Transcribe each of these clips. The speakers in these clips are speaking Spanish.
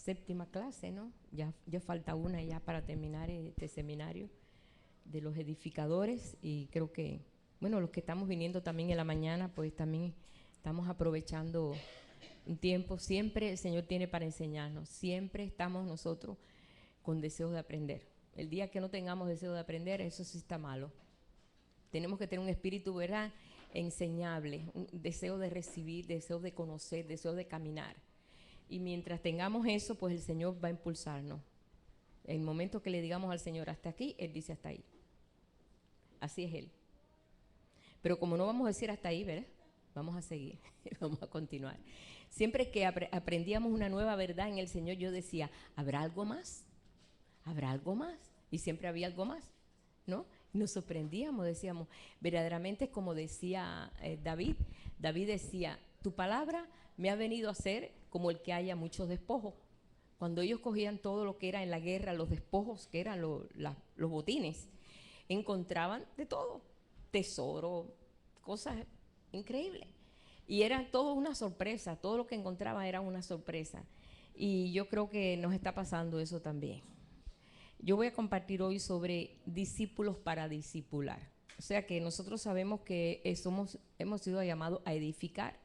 séptima clase, ¿no? Ya falta una ya para terminar este seminario de los edificadores, y creo que, bueno, los que estamos viniendo también en la mañana, pues también estamos aprovechando un tiempo. Siempre el Señor tiene para enseñarnos, siempre estamos nosotros con deseos de aprender. El día que no tengamos deseo de aprender, eso sí está malo. Tenemos que tener un espíritu, ¿verdad?, enseñable, un deseo de recibir, deseo de conocer, deseo de caminar. Y mientras tengamos eso, pues el Señor va a impulsarnos. En el momento que le digamos al Señor hasta aquí, Él dice hasta ahí. Así es Él. Pero como no vamos a decir hasta ahí, ¿verdad?, vamos a seguir, vamos a continuar. Siempre que aprendíamos una nueva verdad en el Señor, yo decía, ¿habrá algo más? ¿Habrá algo más? Y siempre había algo más, ¿no? Nos sorprendíamos, decíamos, verdaderamente, como decía David decía, tu palabra me ha venido a hacer como el que haya muchos despojos. Cuando ellos cogían todo lo que era en la guerra, los despojos, que eran los botines, encontraban de todo, tesoro, cosas increíbles. Y era todo una sorpresa, todo lo que encontraban era una sorpresa. Y yo creo que nos está pasando eso también. Yo voy a compartir hoy sobre discípulos para discipular. O sea que nosotros sabemos que hemos sido llamados a edificar,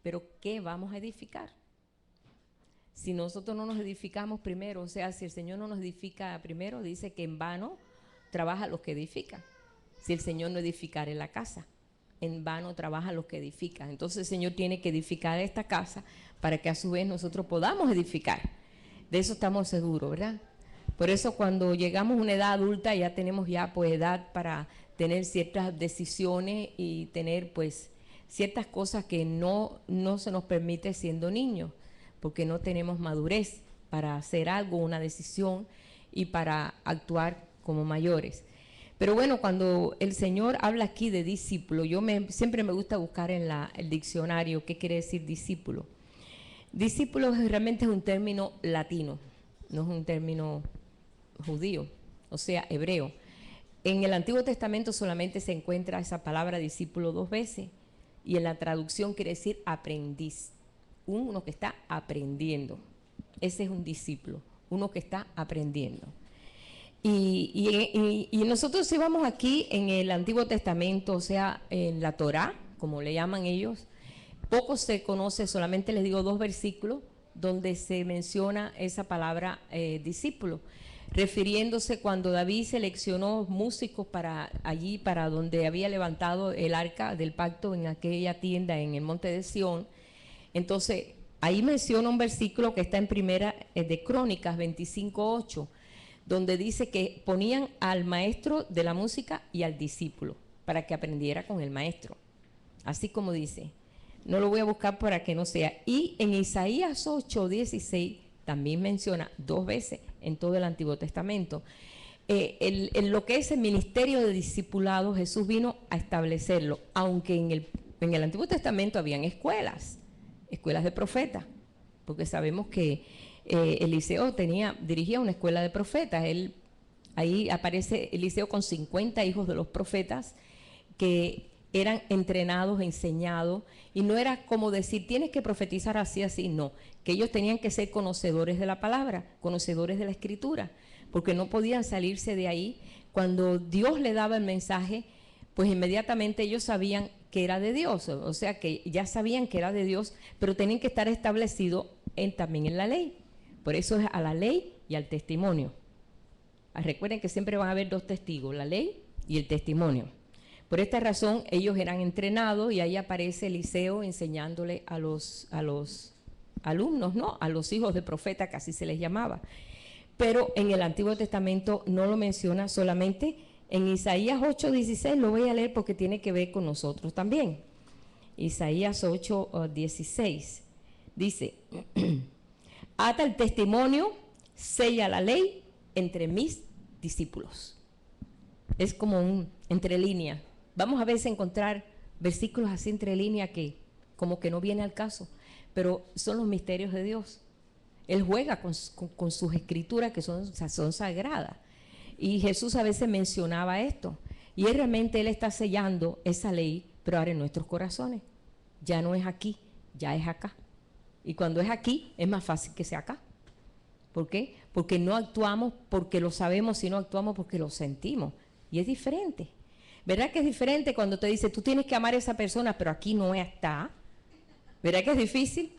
pero ¿qué vamos a edificar? Si nosotros no nos edificamos primero, o sea, si el Señor no nos edifica primero, dice que en vano trabajan los que edifican. Si el Señor no edificare la casa, en vano trabajan los que edifican. Entonces el Señor tiene que edificar esta casa para que a su vez nosotros podamos edificar. De eso estamos seguros, ¿verdad? Por eso cuando llegamos a una edad adulta ya tenemos ya pues edad para tener ciertas decisiones y tener pues ciertas cosas que no se nos permite siendo niños, porque no tenemos madurez para hacer algo, una decisión y para actuar como mayores. Pero bueno, cuando el Señor habla aquí de discípulo, siempre me gusta buscar en el diccionario qué quiere decir discípulo. Discípulo realmente es un término latino, no es un término judío, o sea, hebreo. En el Antiguo Testamento solamente se encuentra esa palabra discípulo 2 veces, y en la traducción quiere decir aprendiz, uno que está aprendiendo. Ese es un discípulo, uno que está aprendiendo. Y nosotros si vamos aquí en el Antiguo Testamento, o sea, en la Torá, como le llaman ellos, poco se conoce, solamente les digo 2 versículos donde se menciona esa palabra discípulo, refiriéndose cuando David seleccionó músicos para allí, para donde había levantado el arca del pacto en aquella tienda en el monte de Sión. Entonces ahí menciona un versículo que está en primera de Crónicas 25:8, donde dice que ponían al maestro de la música y al discípulo para que aprendiera con el maestro. Así como dice, no lo voy a buscar para que no sea. Y en Isaías 8:16 también menciona 2 veces en todo el Antiguo Testamento. Lo que es el ministerio de discipulado, Jesús vino a establecerlo, aunque en el Antiguo Testamento habían escuelas de profetas, porque sabemos que Eliseo dirigía una escuela de profetas. Ahí aparece Eliseo con 50 hijos de los profetas que eran entrenados, enseñados, y no era como decir, tienes que profetizar así, así, no, que ellos tenían que ser conocedores de la palabra, conocedores de la escritura, porque no podían salirse de ahí. Cuando Dios le daba el mensaje, pues inmediatamente ellos sabían que era de Dios, o sea que ya sabían que era de Dios, pero tenían que estar establecidos también en la ley. Por eso es a la ley y al testimonio. Recuerden que siempre van a haber 2 testigos, la ley y el testimonio. Por esta razón ellos eran entrenados, y ahí aparece Eliseo enseñándole a los alumnos, ¿no?, a los hijos de profeta, que así se les llamaba. Pero en el Antiguo Testamento no lo menciona, solamente en Isaías 8:16, lo voy a leer porque tiene que ver con nosotros también. Isaías 8:16 dice, ata el testimonio, sella la ley entre mis discípulos. Es como un entre línea. Vamos a veces encontrar versículos así entre línea que como que no viene al caso, pero son los misterios de Dios. Él juega con sus escrituras que son sagradas. Y Jesús a veces mencionaba esto. Y realmente Él está sellando esa ley, pero ahora en nuestros corazones. Ya no es aquí, ya es acá. Y cuando es aquí, es más fácil que sea acá. ¿Por qué? Porque no actuamos porque lo sabemos, sino actuamos porque lo sentimos. Y es diferente. ¿Verdad que es diferente cuando te dice, tú tienes que amar a esa persona, pero aquí no está? ¿Verdad que es difícil?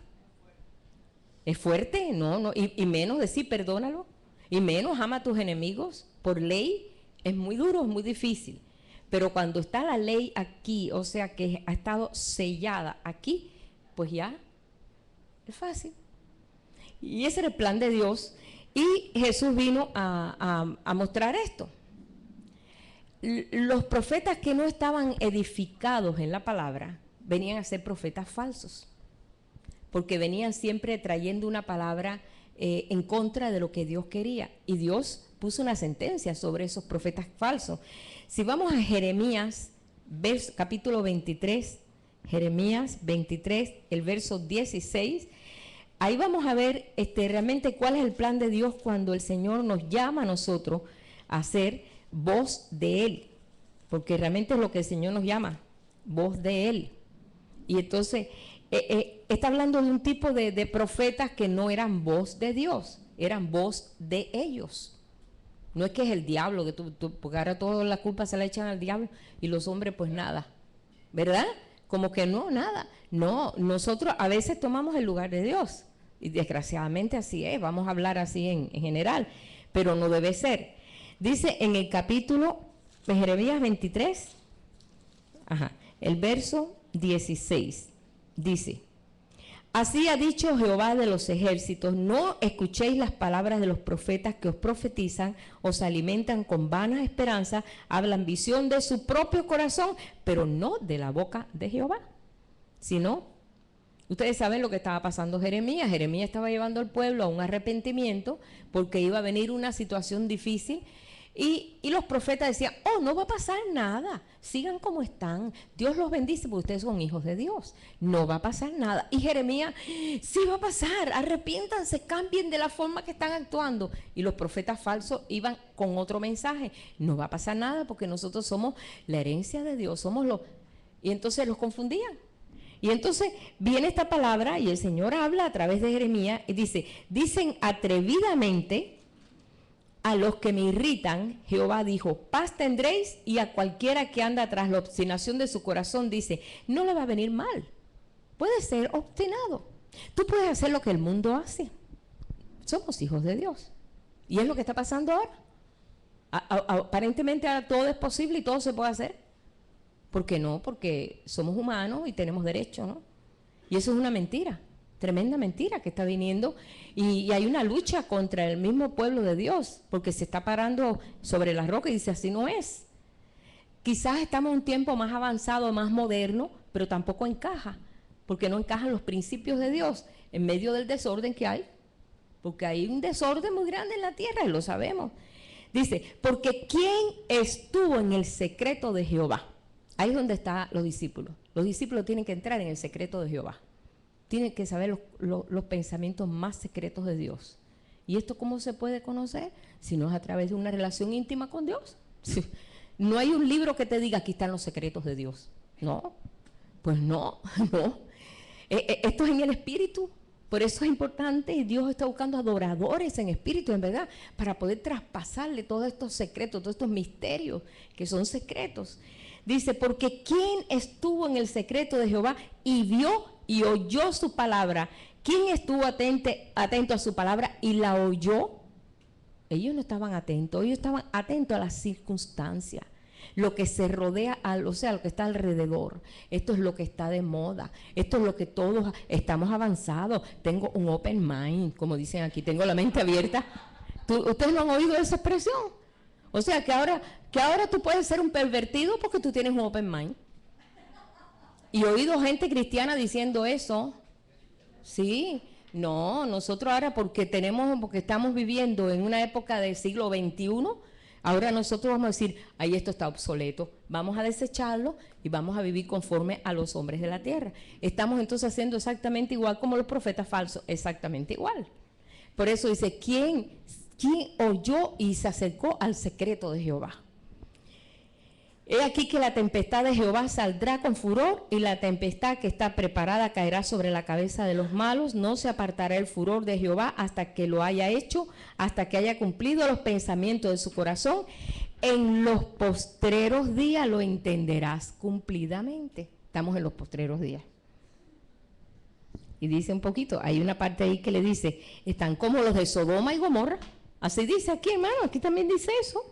¿Es fuerte? No. Y menos decir, perdónalo. Y menos ama a tus enemigos. Por ley es muy duro, es muy difícil. Pero cuando está la ley aquí, o sea que ha estado sellada aquí, pues ya es fácil. Y ese era el plan de Dios. Y Jesús vino a mostrar esto. Los profetas que no estaban edificados en la palabra venían a ser profetas falsos, porque venían siempre trayendo una palabra en contra de lo que Dios quería. Y Dios puso una sentencia sobre esos profetas falsos. Si vamos a Jeremías, capítulo 23, Jeremías 23, el verso 16, ahí vamos a ver realmente cuál es el plan de Dios cuando el Señor nos llama a nosotros a ser voz de Él, porque realmente es lo que el Señor nos llama, voz de Él. Y entonces está hablando de un tipo de profetas que no eran voz de Dios, eran voz de ellos. No es que es el diablo, porque ahora toda la culpa se la echan al diablo y los hombres pues nada, ¿verdad? Como que no, nada. No, nosotros a veces tomamos el lugar de Dios y desgraciadamente así es, vamos a hablar así en general, pero no debe ser. Dice en el capítulo de Jeremías 23, el verso 16, dice: así ha dicho Jehová de los ejércitos, no escuchéis las palabras de los profetas que os profetizan, os alimentan con vanas esperanzas, hablan visión de su propio corazón, pero no de la boca de Jehová. Sino, ustedes saben lo que estaba pasando Jeremías. Jeremías estaba llevando al pueblo a un arrepentimiento porque iba a venir una situación difícil. Y los profetas decían, oh, no va a pasar nada, sigan como están, Dios los bendice porque ustedes son hijos de Dios, no va a pasar nada. Y Jeremías, sí va a pasar, arrepiéntanse, cambien de la forma que están actuando. Y los profetas falsos iban con otro mensaje, no va a pasar nada porque nosotros somos la herencia de Dios, somos los... Y entonces los confundían. Y entonces viene esta palabra y el Señor habla a través de Jeremías y dice, dicen atrevidamente... a los que me irritan, Jehová dijo, paz tendréis, y a cualquiera que anda tras la obstinación de su corazón, dice, no le va a venir mal. Puede ser obstinado. Tú puedes hacer lo que el mundo hace. Somos hijos de Dios. Y es lo que está pasando ahora. Aparentemente ahora todo es posible y todo se puede hacer. ¿Por qué no? Porque somos humanos y tenemos derechos, ¿no? Y eso es una mentira. Tremenda mentira que está viniendo y hay una lucha contra el mismo pueblo de Dios porque se está parando sobre la roca y dice así no es. Quizás estamos en un tiempo más avanzado, más moderno, pero tampoco encaja porque no encajan los principios de Dios en medio del desorden que hay, porque hay un desorden muy grande en la tierra y lo sabemos. Dice, porque ¿quién estuvo en el secreto de Jehová? Ahí es donde están los discípulos. Los discípulos tienen que entrar en el secreto de Jehová. Tienen que saber los pensamientos más secretos de Dios. ¿Y esto cómo se puede conocer? Si no es a través de una relación íntima con Dios. Sí. No hay un libro que te diga aquí están los secretos de Dios. No, pues no. Esto es en el espíritu. Por eso es importante y Dios está buscando adoradores en espíritu, en verdad, para poder traspasarle todos estos secretos, todos estos misterios que son secretos. Dice, porque ¿quién estuvo en el secreto de Jehová y vio y oyó su palabra? ¿Quién estuvo atento a su palabra y la oyó? Ellos no estaban atentos, ellos estaban atentos a las circunstancias, lo que se rodea, o sea, lo que está alrededor. Esto es lo que está de moda, esto es lo que todos estamos avanzados. Tengo un open mind, como dicen aquí, tengo la mente abierta. ¿Ustedes no han oído esa expresión? O sea, que ahora tú puedes ser un pervertido porque tú tienes un open mind. Y he oído gente cristiana diciendo eso. Sí, no, nosotros ahora porque estamos viviendo en una época del siglo XXI, ahora nosotros vamos a decir, ahí esto está obsoleto, vamos a desecharlo y vamos a vivir conforme a los hombres de la tierra. Estamos entonces haciendo exactamente igual como los profetas falsos, exactamente igual. Por eso dice, ¿quién oyó y se acercó al secreto de Jehová? He aquí que la tempestad de Jehová saldrá con furor, y la tempestad que está preparada caerá sobre la cabeza de los malos. No se apartará el furor de Jehová hasta que lo haya hecho, hasta que haya cumplido los pensamientos de su corazón. En los postreros días lo entenderás cumplidamente. Estamos en los postreros días. Y dice un poquito, hay una parte ahí que le dice, están como los de Sodoma y Gomorra. Así dice aquí, hermano, aquí también dice eso.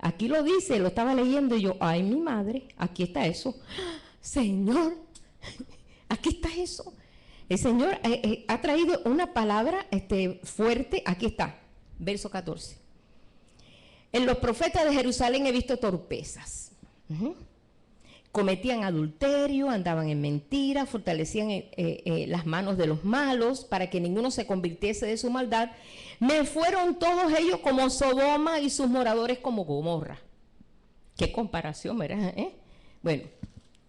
Aquí lo dice, lo estaba leyendo y yo, ay, mi madre, aquí está eso. Señor, aquí está eso. El Señor ha traído una palabra fuerte, aquí está, verso 14. En los profetas de Jerusalén he visto torpezas. Cometían adulterio, andaban en mentira, fortalecían las manos de los malos para que ninguno se convirtiese de su maldad. Me fueron todos ellos como Sodoma y sus moradores como Gomorra. Qué comparación, ¿verdad? Bueno,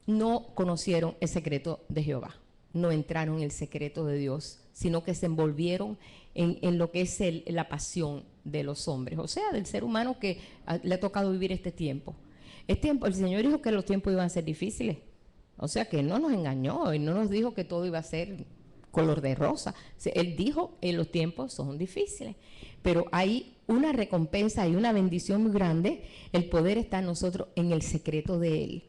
no conocieron el secreto de Jehová, no entraron en el secreto de Dios, sino que se envolvieron en lo que es la pasión de los hombres, o sea, del ser humano que le ha tocado vivir este tiempo. El Señor dijo que los tiempos iban a ser difíciles, o sea que no nos engañó y no nos dijo que todo iba a ser color de rosa. Él dijo que los tiempos son difíciles, pero hay una recompensa y una bendición muy grande, el poder está en nosotros en el secreto de Él,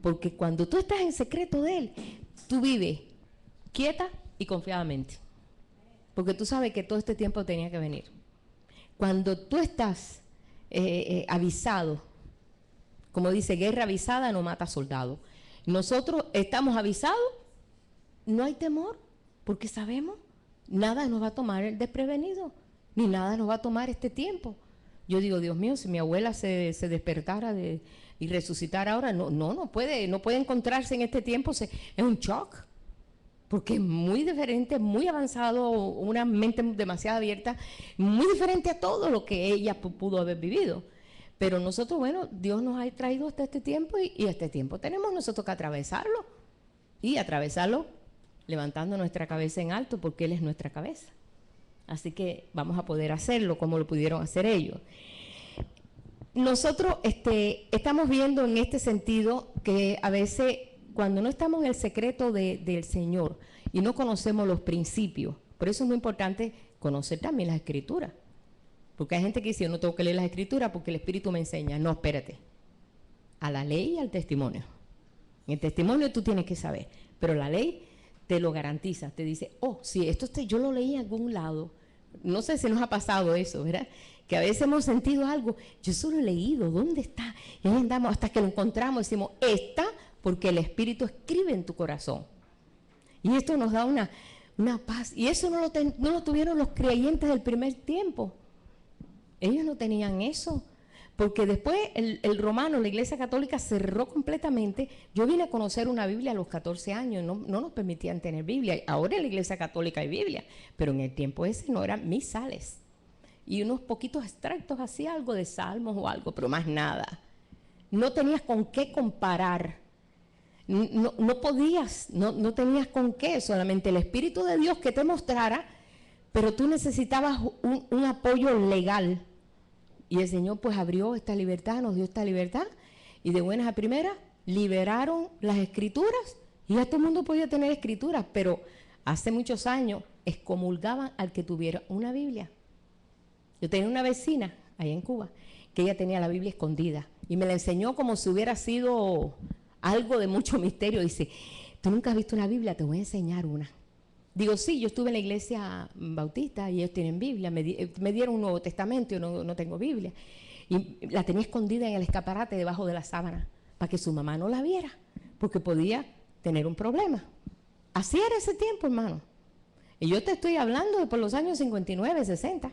porque cuando tú estás en secreto de Él, tú vives quieta y confiadamente, porque tú sabes que todo este tiempo tenía que venir. Cuando tú estás avisado, como dice, guerra avisada no mata soldado. Nosotros estamos avisados, no hay temor, porque sabemos, nada nos va a tomar el desprevenido, ni nada nos va a tomar este tiempo. Yo digo, Dios mío, si mi abuela se despertara y resucitara ahora, no puede encontrarse en este tiempo, es un shock, porque es muy diferente, muy avanzado, una mente demasiado abierta, muy diferente a todo lo que ella pudo haber vivido. Pero nosotros, bueno, Dios nos ha traído hasta este tiempo y este tiempo tenemos nosotros que atravesarlo. Y atravesarlo levantando nuestra cabeza en alto, porque Él es nuestra cabeza. Así que vamos a poder hacerlo como lo pudieron hacer ellos. Nosotros estamos viendo en este sentido que a veces cuando no estamos en el secreto del Señor y no conocemos los principios, por eso es muy importante conocer también las Escrituras. Porque hay gente que dice, yo no tengo que leer las Escrituras porque el Espíritu me enseña. No, espérate. A la ley y al testimonio. En el testimonio tú tienes que saber, pero la ley te lo garantiza. Te dice, oh, sí, esto yo lo leí en algún lado. No sé si nos ha pasado eso, ¿verdad? Que a veces hemos sentido algo. Yo solo he leído, ¿dónde está? Y ahí andamos hasta que lo encontramos y decimos, está porque el Espíritu escribe en tu corazón. Y esto nos da una paz. Y eso no lo tuvieron los creyentes del primer tiempo. Ellos no tenían eso, porque después el romano, la Iglesia Católica cerró completamente. Yo vine a conocer una Biblia a los 14 años, no nos permitían tener Biblia. Ahora en la Iglesia Católica hay Biblia, pero en el tiempo ese no eran misales. Y unos poquitos extractos, así algo de salmos o algo, pero más nada. No tenías con qué comparar. No podías, no tenías con qué, solamente el Espíritu de Dios que te mostrara, pero tú necesitabas un apoyo legal. Y el Señor pues abrió esta libertad, nos dio esta libertad, y de buenas a primeras liberaron las Escrituras, y ya todo el mundo podía tener Escrituras, pero hace muchos años excomulgaban al que tuviera una Biblia. Yo tenía una vecina allá en Cuba, que ella tenía la Biblia escondida, y me la enseñó como si hubiera sido algo de mucho misterio. Dice, ¿tú nunca has visto una Biblia? Te voy a enseñar una. Digo, sí, yo estuve en la iglesia bautista y ellos tienen Biblia, me dieron un Nuevo Testamento, yo no tengo Biblia. Y la tenía escondida en el escaparate debajo de la sábana, para que su mamá no la viera, porque podía tener un problema. Así era ese tiempo, hermano. Y yo te estoy hablando de por los años 59, 60.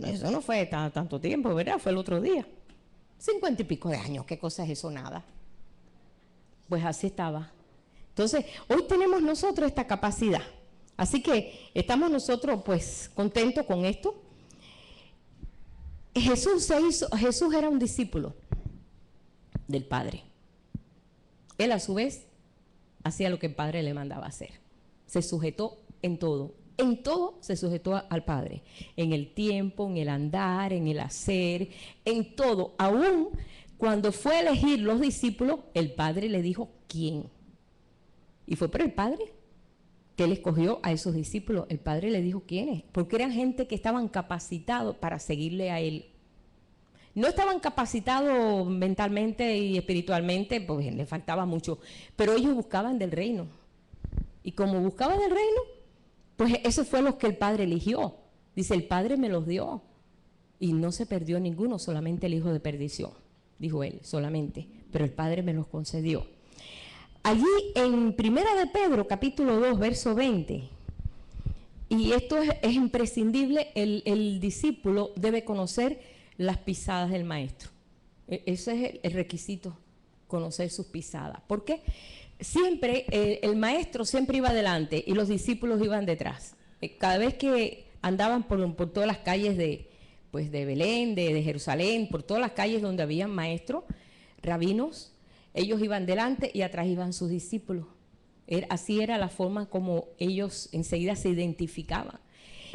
Eso no fue tanto tiempo, ¿verdad? Fue el otro día. 50 y pico de años, ¿qué cosa es eso? Nada. Pues así estaba. Entonces, hoy tenemos nosotros esta capacidad. Así que estamos nosotros pues contentos con esto. Jesús era un discípulo del Padre. Él a su vez hacía lo que el Padre le mandaba hacer. Se sujetó en todo se sujetó al Padre. En el tiempo, en el andar, en el hacer, en todo. Aún Cuando fue a elegir los discípulos, el Padre le dijo quién. Y fue por el Padre que él escogió a esos discípulos. El Padre le dijo quiénes, porque eran gente que estaban capacitados para seguirle a él. No estaban capacitados mentalmente y espiritualmente, pues les faltaba mucho, pero ellos buscaban del reino. Y como buscaban del reino, pues eso fue lo que el Padre eligió. Dice, el Padre me los dio. Y no se perdió ninguno, solamente el hijo de perdición, dijo él, solamente. Pero el Padre me los concedió. Allí en Primera de Pedro, capítulo 2, verso 20, y esto es imprescindible, el discípulo debe conocer las pisadas del maestro. Ese es el requisito, conocer sus pisadas. ¿Por qué? Siempre el maestro siempre iba adelante y los discípulos iban detrás. Cada vez que andaban por todas las calles de Belén, de Jerusalén, por todas las calles donde había maestros, rabinos, ellos iban delante y atrás iban sus discípulos. Así era la forma como ellos enseguida se identificaban.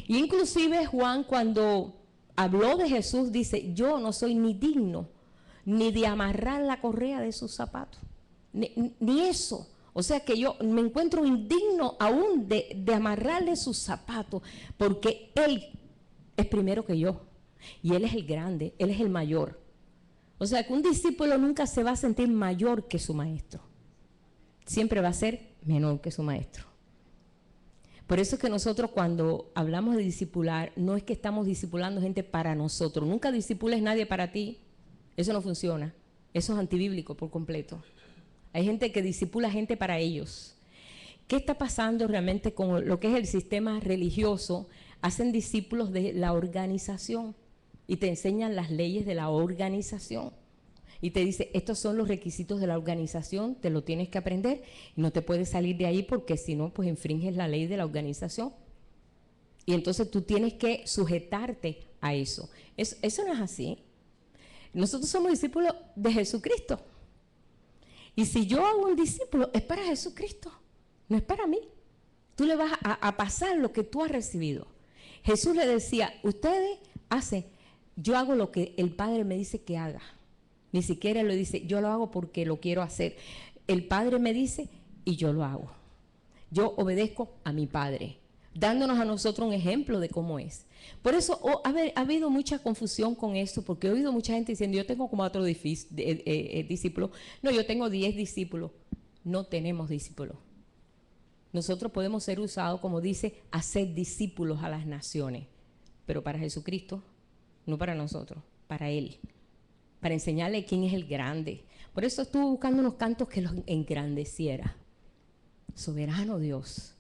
Y inclusive Juan, cuando habló de Jesús, dice, yo no soy ni digno ni de amarrar la correa de sus zapatos, ni eso. O sea que yo me encuentro indigno aún de amarrarle sus zapatos, porque Él es primero que yo, y Él es el grande, Él es el mayor. O sea que un discípulo nunca se va a sentir mayor que su maestro, siempre va a ser menor que su maestro. Por eso es que nosotros cuando hablamos de discipular, no es que estamos discipulando gente para nosotros. Nunca discipules nadie para ti. Eso no funciona. Eso es antibíblico por completo. Hay gente que discipula gente para ellos. ¿Qué está pasando realmente con lo que es el sistema religioso? Hacen discípulos de la organización y te enseñan las leyes de la organización. Y te dice, estos son los requisitos de la organización, te lo tienes que aprender y no te puedes salir de ahí porque si no, pues infringes la ley de la organización. Y entonces tú tienes que sujetarte a eso. Eso no es así. Nosotros somos discípulos de Jesucristo. Y si yo hago un discípulo, es para Jesucristo, no es para mí. Tú le vas a pasar lo que tú has recibido. Jesús le decía, ustedes hacen, yo hago lo que el Padre me dice que haga. Ni siquiera lo dice, yo lo hago porque lo quiero hacer. El Padre me dice y yo lo hago. Yo obedezco a mi Padre, dándonos a nosotros un ejemplo de cómo es. Por eso ha habido mucha confusión con esto, porque he oído mucha gente diciendo, yo tengo como 4 discípulos. No, yo tengo 10 discípulos. No tenemos discípulos. Nosotros podemos ser usados, como dice, hacer discípulos a las naciones, pero para Jesucristo, no para nosotros, para Él, para enseñarle quién es el grande. Por eso estuve buscando unos cantos que los engrandeciera. Soberano Dios.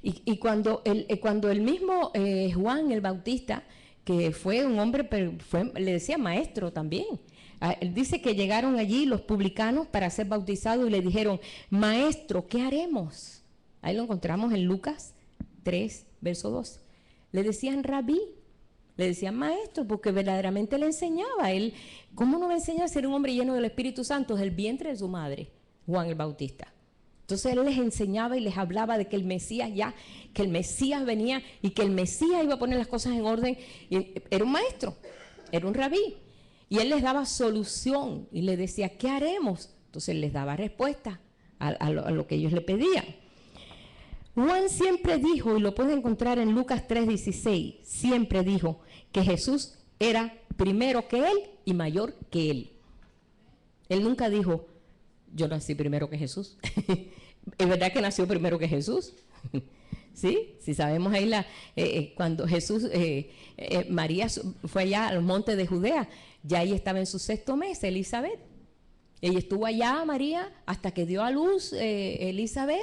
Y cuando el mismo Juan el Bautista, que fue un hombre, le decía maestro también, él dice que llegaron allí los publicanos para ser bautizados y le dijeron, maestro, ¿qué haremos? Ahí lo encontramos en Lucas 3, verso 12. Le decían rabí, le decían maestro, porque verdaderamente le enseñaba. Él, ¿cómo no va a enseñar a ser un hombre lleno del Espíritu Santo desde el vientre de su madre, Juan el Bautista? Entonces él les enseñaba y les hablaba de que el Mesías que el Mesías venía y que el Mesías iba a poner las cosas en orden. Y era un maestro, era un rabí. Y él les daba solución y les decía, ¿qué haremos? Entonces él les daba respuesta a lo que ellos le pedían. Juan siempre dijo, y lo pueden encontrar en Lucas 3:16, siempre dijo que Jesús era primero que él y mayor que él. Él nunca dijo, yo nací primero que Jesús. ¿Es verdad que nació primero que Jesús? ¿Sí? Si sabemos ahí cuando Jesús, María fue allá al monte de Judea, ya ella estaba en su 6º mes, Elizabeth. Ella estuvo allá, María, hasta que dio a luz Elizabeth.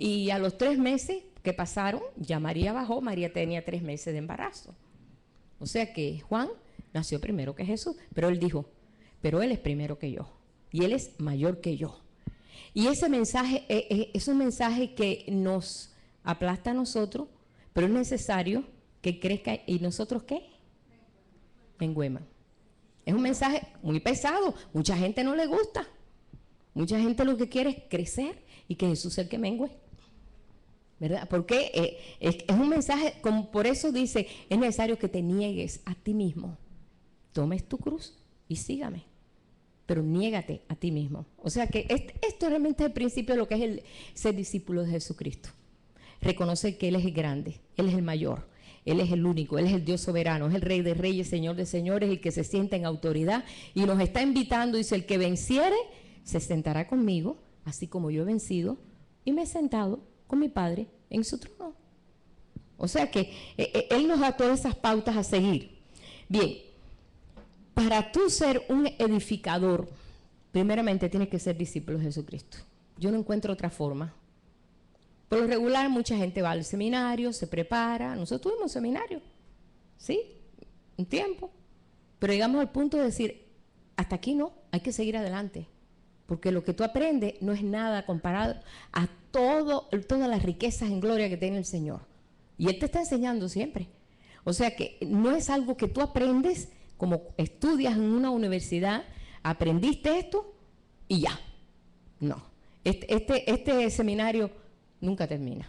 Y a los 3 meses que pasaron, ya María bajó, María tenía 3 meses de embarazo. O sea que Juan nació primero que Jesús, pero él dijo, pero él es primero que yo, y él es mayor que yo. Y ese mensaje es un mensaje que nos aplasta a nosotros, pero es necesario que crezca. ¿Y nosotros qué? Menguemos. Es un mensaje muy pesado, mucha gente no le gusta. Mucha gente lo que quiere es crecer y que Jesús sea el que mengue. ¿Verdad? Porque es un mensaje, como por eso dice, es necesario que te niegues a ti mismo, tomes tu cruz y sígame. pero niégate a ti mismo. O sea que esto realmente es el principio de lo que es el ser discípulo de Jesucristo. Reconocer que Él es el grande, Él es el mayor, Él es el único, Él es el Dios soberano, es el Rey de reyes, Señor de señores, el que se sienta en autoridad y nos está invitando, dice, el que venciere se sentará conmigo, así como yo he vencido y me he sentado con mi Padre en su trono. O sea que Él nos da todas esas pautas a seguir. Bien, para tú ser un edificador, primeramente tienes que ser discípulo de Jesucristo. Yo no encuentro otra forma. Por lo regular, mucha gente va al seminario, se prepara. Nosotros tuvimos seminario, ¿sí? Un tiempo. Pero llegamos al punto de decir, hasta aquí no, hay que seguir adelante. Porque lo que tú aprendes no es nada comparado a todas las riquezas en gloria que tiene el Señor. Y Él te está enseñando siempre. O sea que no es algo que tú aprendes como estudias en una universidad, aprendiste esto y ya. No. Este seminario nunca termina.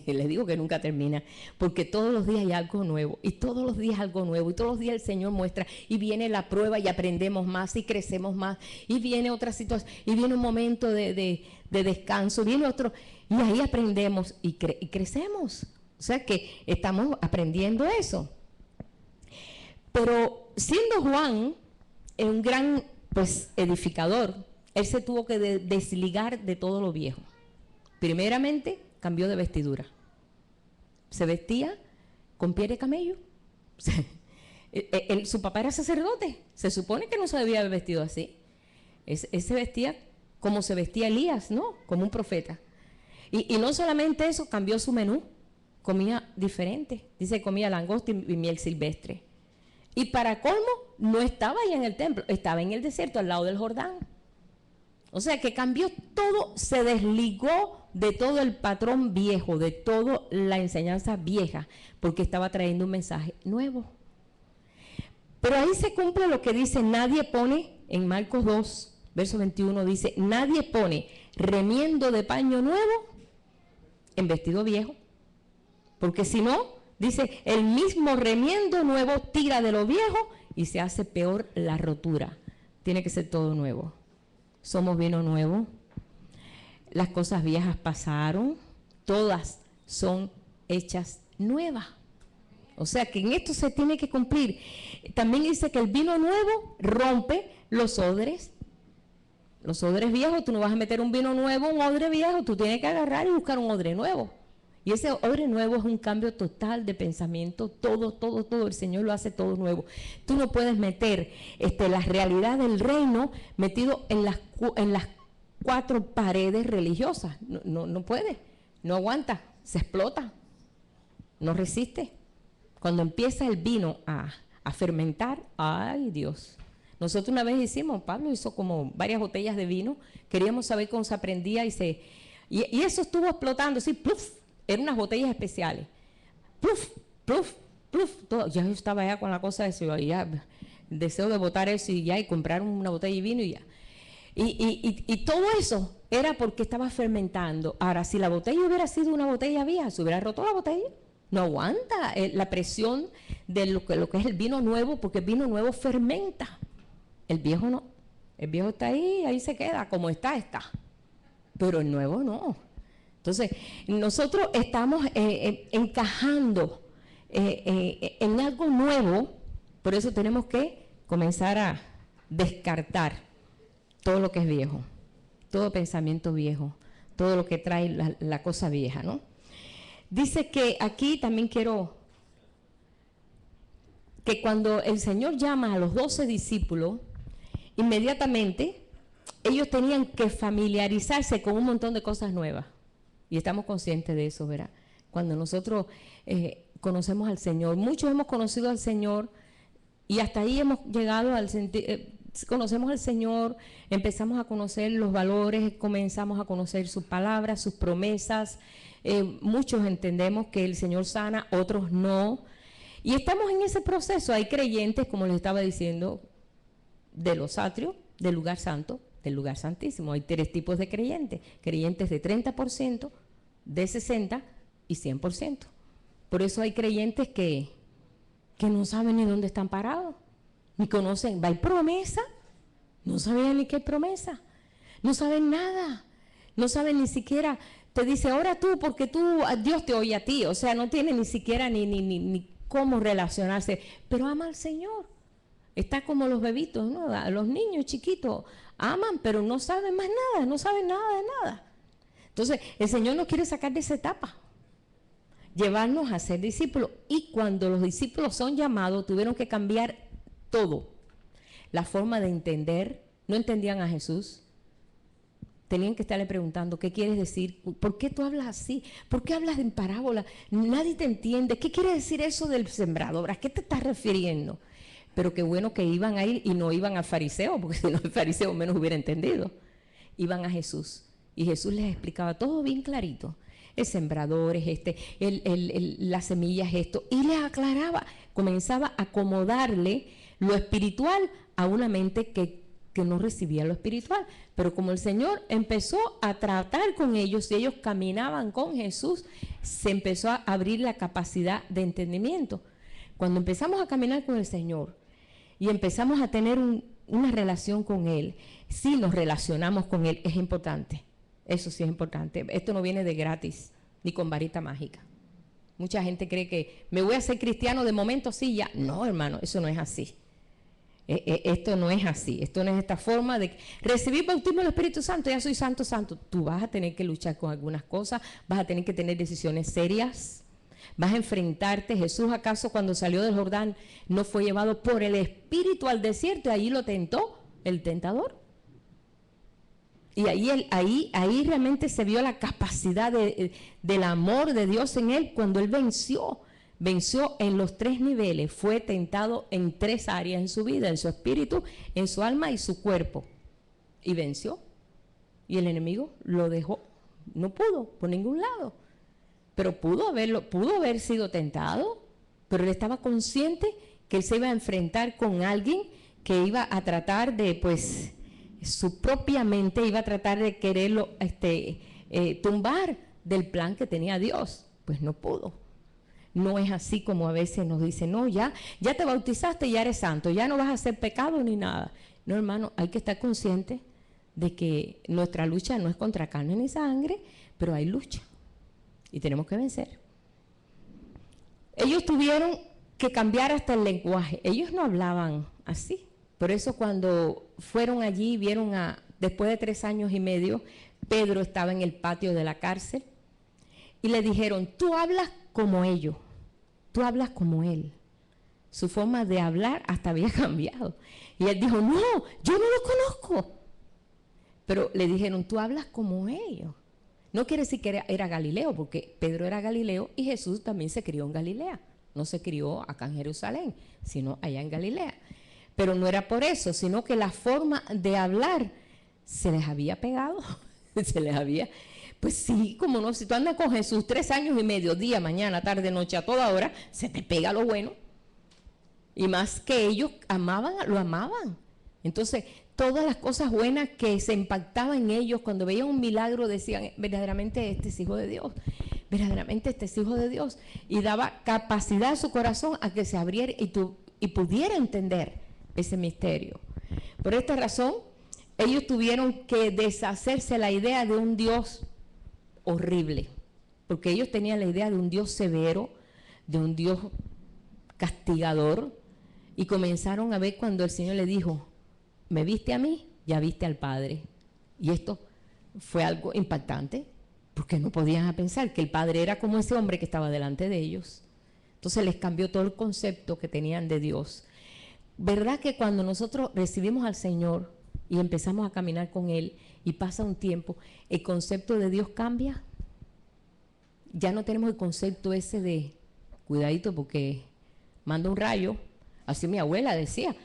Les digo que nunca termina, porque todos los días hay algo nuevo, y todos los días algo nuevo, y todos los días el Señor muestra, y viene la prueba y aprendemos más, y crecemos más, y viene otra situación, y viene un momento de descanso, viene otro, y ahí aprendemos y crecemos. O sea que estamos aprendiendo eso. Pero siendo Juan un gran edificador, él se tuvo que desligar de todo lo viejo. Primeramente, cambió de vestidura. Se vestía con piel de camello. Su papá era sacerdote. Se supone que no se debía haber vestido así. Él se vestía como se vestía Elías, ¿no? Como un profeta. Y no solamente eso, cambió su menú. Comía diferente. Dice, comía langosta y miel silvestre. Y para colmo, no estaba ahí en el templo, estaba en el desierto, al lado del Jordán. O sea que cambió todo, se desligó de todo el patrón viejo, de toda la enseñanza vieja, porque estaba trayendo un mensaje nuevo. Pero ahí se cumple lo que dice, nadie pone, en Marcos 2, verso 21, dice, nadie pone remiendo de paño nuevo en vestido viejo, porque si no, dice, el mismo remiendo nuevo tira de lo viejo y se hace peor la rotura. Tiene que ser todo nuevo. Somos vino nuevo. Las cosas viejas pasaron. Todas son hechas nuevas. O sea que en esto se tiene que cumplir. También dice que el vino nuevo rompe los odres. Los odres viejos, tú no vas a meter un vino nuevo, un odre viejo, tú tienes que agarrar y buscar un odre nuevo. Y ese odre nuevo es un cambio total de pensamiento, todo, el Señor lo hace todo nuevo. Tú no puedes meter la realidad del reino metido en las cuatro paredes religiosas. No puede, no aguanta, se explota, no resiste. Cuando empieza el vino a fermentar, ¡ay Dios! Nosotros una vez hicimos, Pablo hizo como varias botellas de vino, queríamos saber cómo se aprendía y eso estuvo explotando, así, ¡pluf! Eran unas botellas especiales. ¡Pluf! ¡Pluf! ¡Pluf! Todo. Ya yo estaba ya con la cosa de eso, ya deseo de botar eso y ya, y comprar una botella de vino y ya. Y todo eso era porque estaba fermentando. Ahora, si la botella hubiera sido una botella vieja, se hubiera roto la botella. No aguanta la presión de lo que es el vino nuevo, porque el vino nuevo fermenta. El viejo no. El viejo está ahí se queda. Como está. Pero el nuevo no. Entonces, nosotros estamos encajando en algo nuevo, por eso tenemos que comenzar a descartar todo lo que es viejo, todo pensamiento viejo, todo lo que trae la cosa vieja, ¿no? Dice que aquí también quiero que cuando el Señor llama a los 12 discípulos, inmediatamente ellos tenían que familiarizarse con un montón de cosas nuevas. Y estamos conscientes de eso, ¿verdad? Cuando nosotros conocemos al Señor, muchos hemos conocido al Señor y hasta ahí hemos llegado al sentir, conocemos al Señor, empezamos a conocer los valores, comenzamos a conocer sus palabras, sus promesas. Muchos entendemos que el Señor sana, otros no. Y estamos en ese proceso. Hay creyentes, como les estaba diciendo, de los atrios, del lugar santo, del lugar santísimo. Hay 3 tipos de creyentes. Creyentes de 30%, de 60% y 100%. Por eso hay creyentes que no saben ni dónde están parados, ni conocen. Hay promesa, No sabían ni qué promesa. No saben nada. No saben ni siquiera, te dice, ora tú porque Dios te oye a ti. O sea, no tiene ni siquiera ni cómo relacionarse. Pero ama al Señor. Está como los bebitos, ¿no? Los niños chiquitos aman, pero no saben más nada, no saben nada de nada. Entonces, el Señor nos quiere sacar de esa etapa, llevarnos a ser discípulos. Y cuando los discípulos son llamados, tuvieron que cambiar todo. La forma de entender, no entendían a Jesús. Tenían que estarle preguntando, ¿qué quieres decir? ¿Por qué tú hablas así? ¿Por qué hablas en parábola? Nadie te entiende. ¿Qué quiere decir eso del sembrador? ¿A qué te estás refiriendo? Pero qué bueno que iban a ir y no iban al fariseo, porque si no el fariseo menos hubiera entendido. Iban a Jesús y Jesús les explicaba todo bien clarito. El sembrador es la semilla es esto. Y les aclaraba, comenzaba a acomodarle lo espiritual a una mente que no recibía lo espiritual. Pero como el Señor empezó a tratar con ellos y ellos caminaban con Jesús, se empezó a abrir la capacidad de entendimiento. Cuando empezamos a caminar con el Señor y empezamos a tener una relación con Él, si nos relacionamos con Él, es importante. Eso sí es importante. Esto no viene de gratis, ni con varita mágica. Mucha gente cree que me voy a hacer cristiano de momento, sí, ya. No, hermano, eso no es así. Esto no es así. Esto no es esta forma de recibir bautismo del Espíritu Santo, ya soy santo, santo. Tú vas a tener que luchar con algunas cosas, vas a tener que tener decisiones serias. Vas a enfrentarte. Jesús, ¿acaso cuando salió del Jordán no fue llevado por el Espíritu al desierto y allí lo tentó el tentador? Y ahí realmente se vio la capacidad del amor de Dios en él cuando él venció en los 3 niveles. Fue tentado en 3 áreas en su vida, en su espíritu, en su alma y su cuerpo. Y venció. Y el enemigo lo dejó. No pudo por ningún lado. Pero pudo haber sido tentado, pero él estaba consciente que él se iba a enfrentar con alguien que iba a tratar de, pues, su propia mente iba a tratar de quererlo tumbar del plan que tenía Dios. Pues no pudo. No es así como a veces nos dicen, no, ya te bautizaste, ya eres santo, ya no vas a hacer pecado ni nada. No, hermano, hay que estar consciente de que nuestra lucha no es contra carne ni sangre, pero hay lucha. Y tenemos que vencer. Ellos tuvieron que cambiar hasta el lenguaje. Ellos no hablaban así. Por eso cuando fueron allí, después de 3 años y medio, Pedro estaba en el patio de la cárcel y le dijeron, tú hablas como ellos, tú hablas como él. Su forma de hablar hasta había cambiado. Y él dijo, no, yo no lo conozco. Pero le dijeron, tú hablas como ellos. No quiere decir que era Galileo, porque Pedro era Galileo y Jesús también se crió en Galilea. No se crió acá en Jerusalén, sino allá en Galilea. Pero no era por eso, sino que la forma de hablar se les había pegado. Se les había... Pues sí, como no, si tú andas con Jesús 3 años y medio, día, mañana, tarde, noche, a toda hora, se te pega lo bueno. Y más que ellos lo amaban. Entonces, todas las cosas buenas que se impactaban en ellos cuando veían un milagro decían, verdaderamente este es hijo de Dios, verdaderamente este es hijo de Dios. Y daba capacidad a su corazón a que se abriera y pudiera entender ese misterio. Por esta razón, ellos tuvieron que deshacerse la idea de un Dios horrible, porque ellos tenían la idea de un Dios severo, de un Dios castigador, y comenzaron a ver cuando el Señor le dijo, me viste a mí, ya viste al Padre. Y esto fue algo impactante, porque no podían pensar que el Padre era como ese hombre que estaba delante de ellos. Entonces les cambió todo el concepto que tenían de Dios. ¿Verdad que cuando nosotros recibimos al Señor y empezamos a caminar con Él y pasa un tiempo, el concepto de Dios cambia? Ya no tenemos el concepto ese de, cuidadito porque manda un rayo. Así mi abuela decía,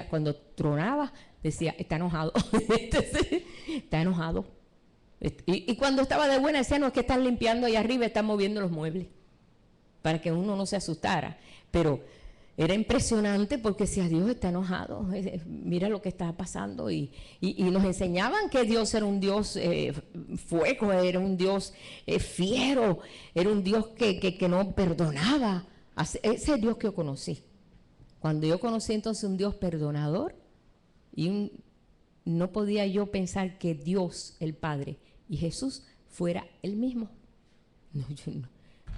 cuando tronaba, decía, está enojado, está enojado. Y cuando estaba de buena decía, no, es que están limpiando ahí arriba, están moviendo los muebles, para que uno no se asustara. Pero era impresionante porque si a Dios está enojado, mira lo que estaba pasando. Y nos enseñaban que Dios era un Dios fuego, era un Dios fiero, era un Dios que no perdonaba. Ese es el Dios que yo conocí. Cuando yo conocí entonces un Dios perdonador, Y no podía yo pensar que Dios, el Padre, y Jesús fuera el mismo. No,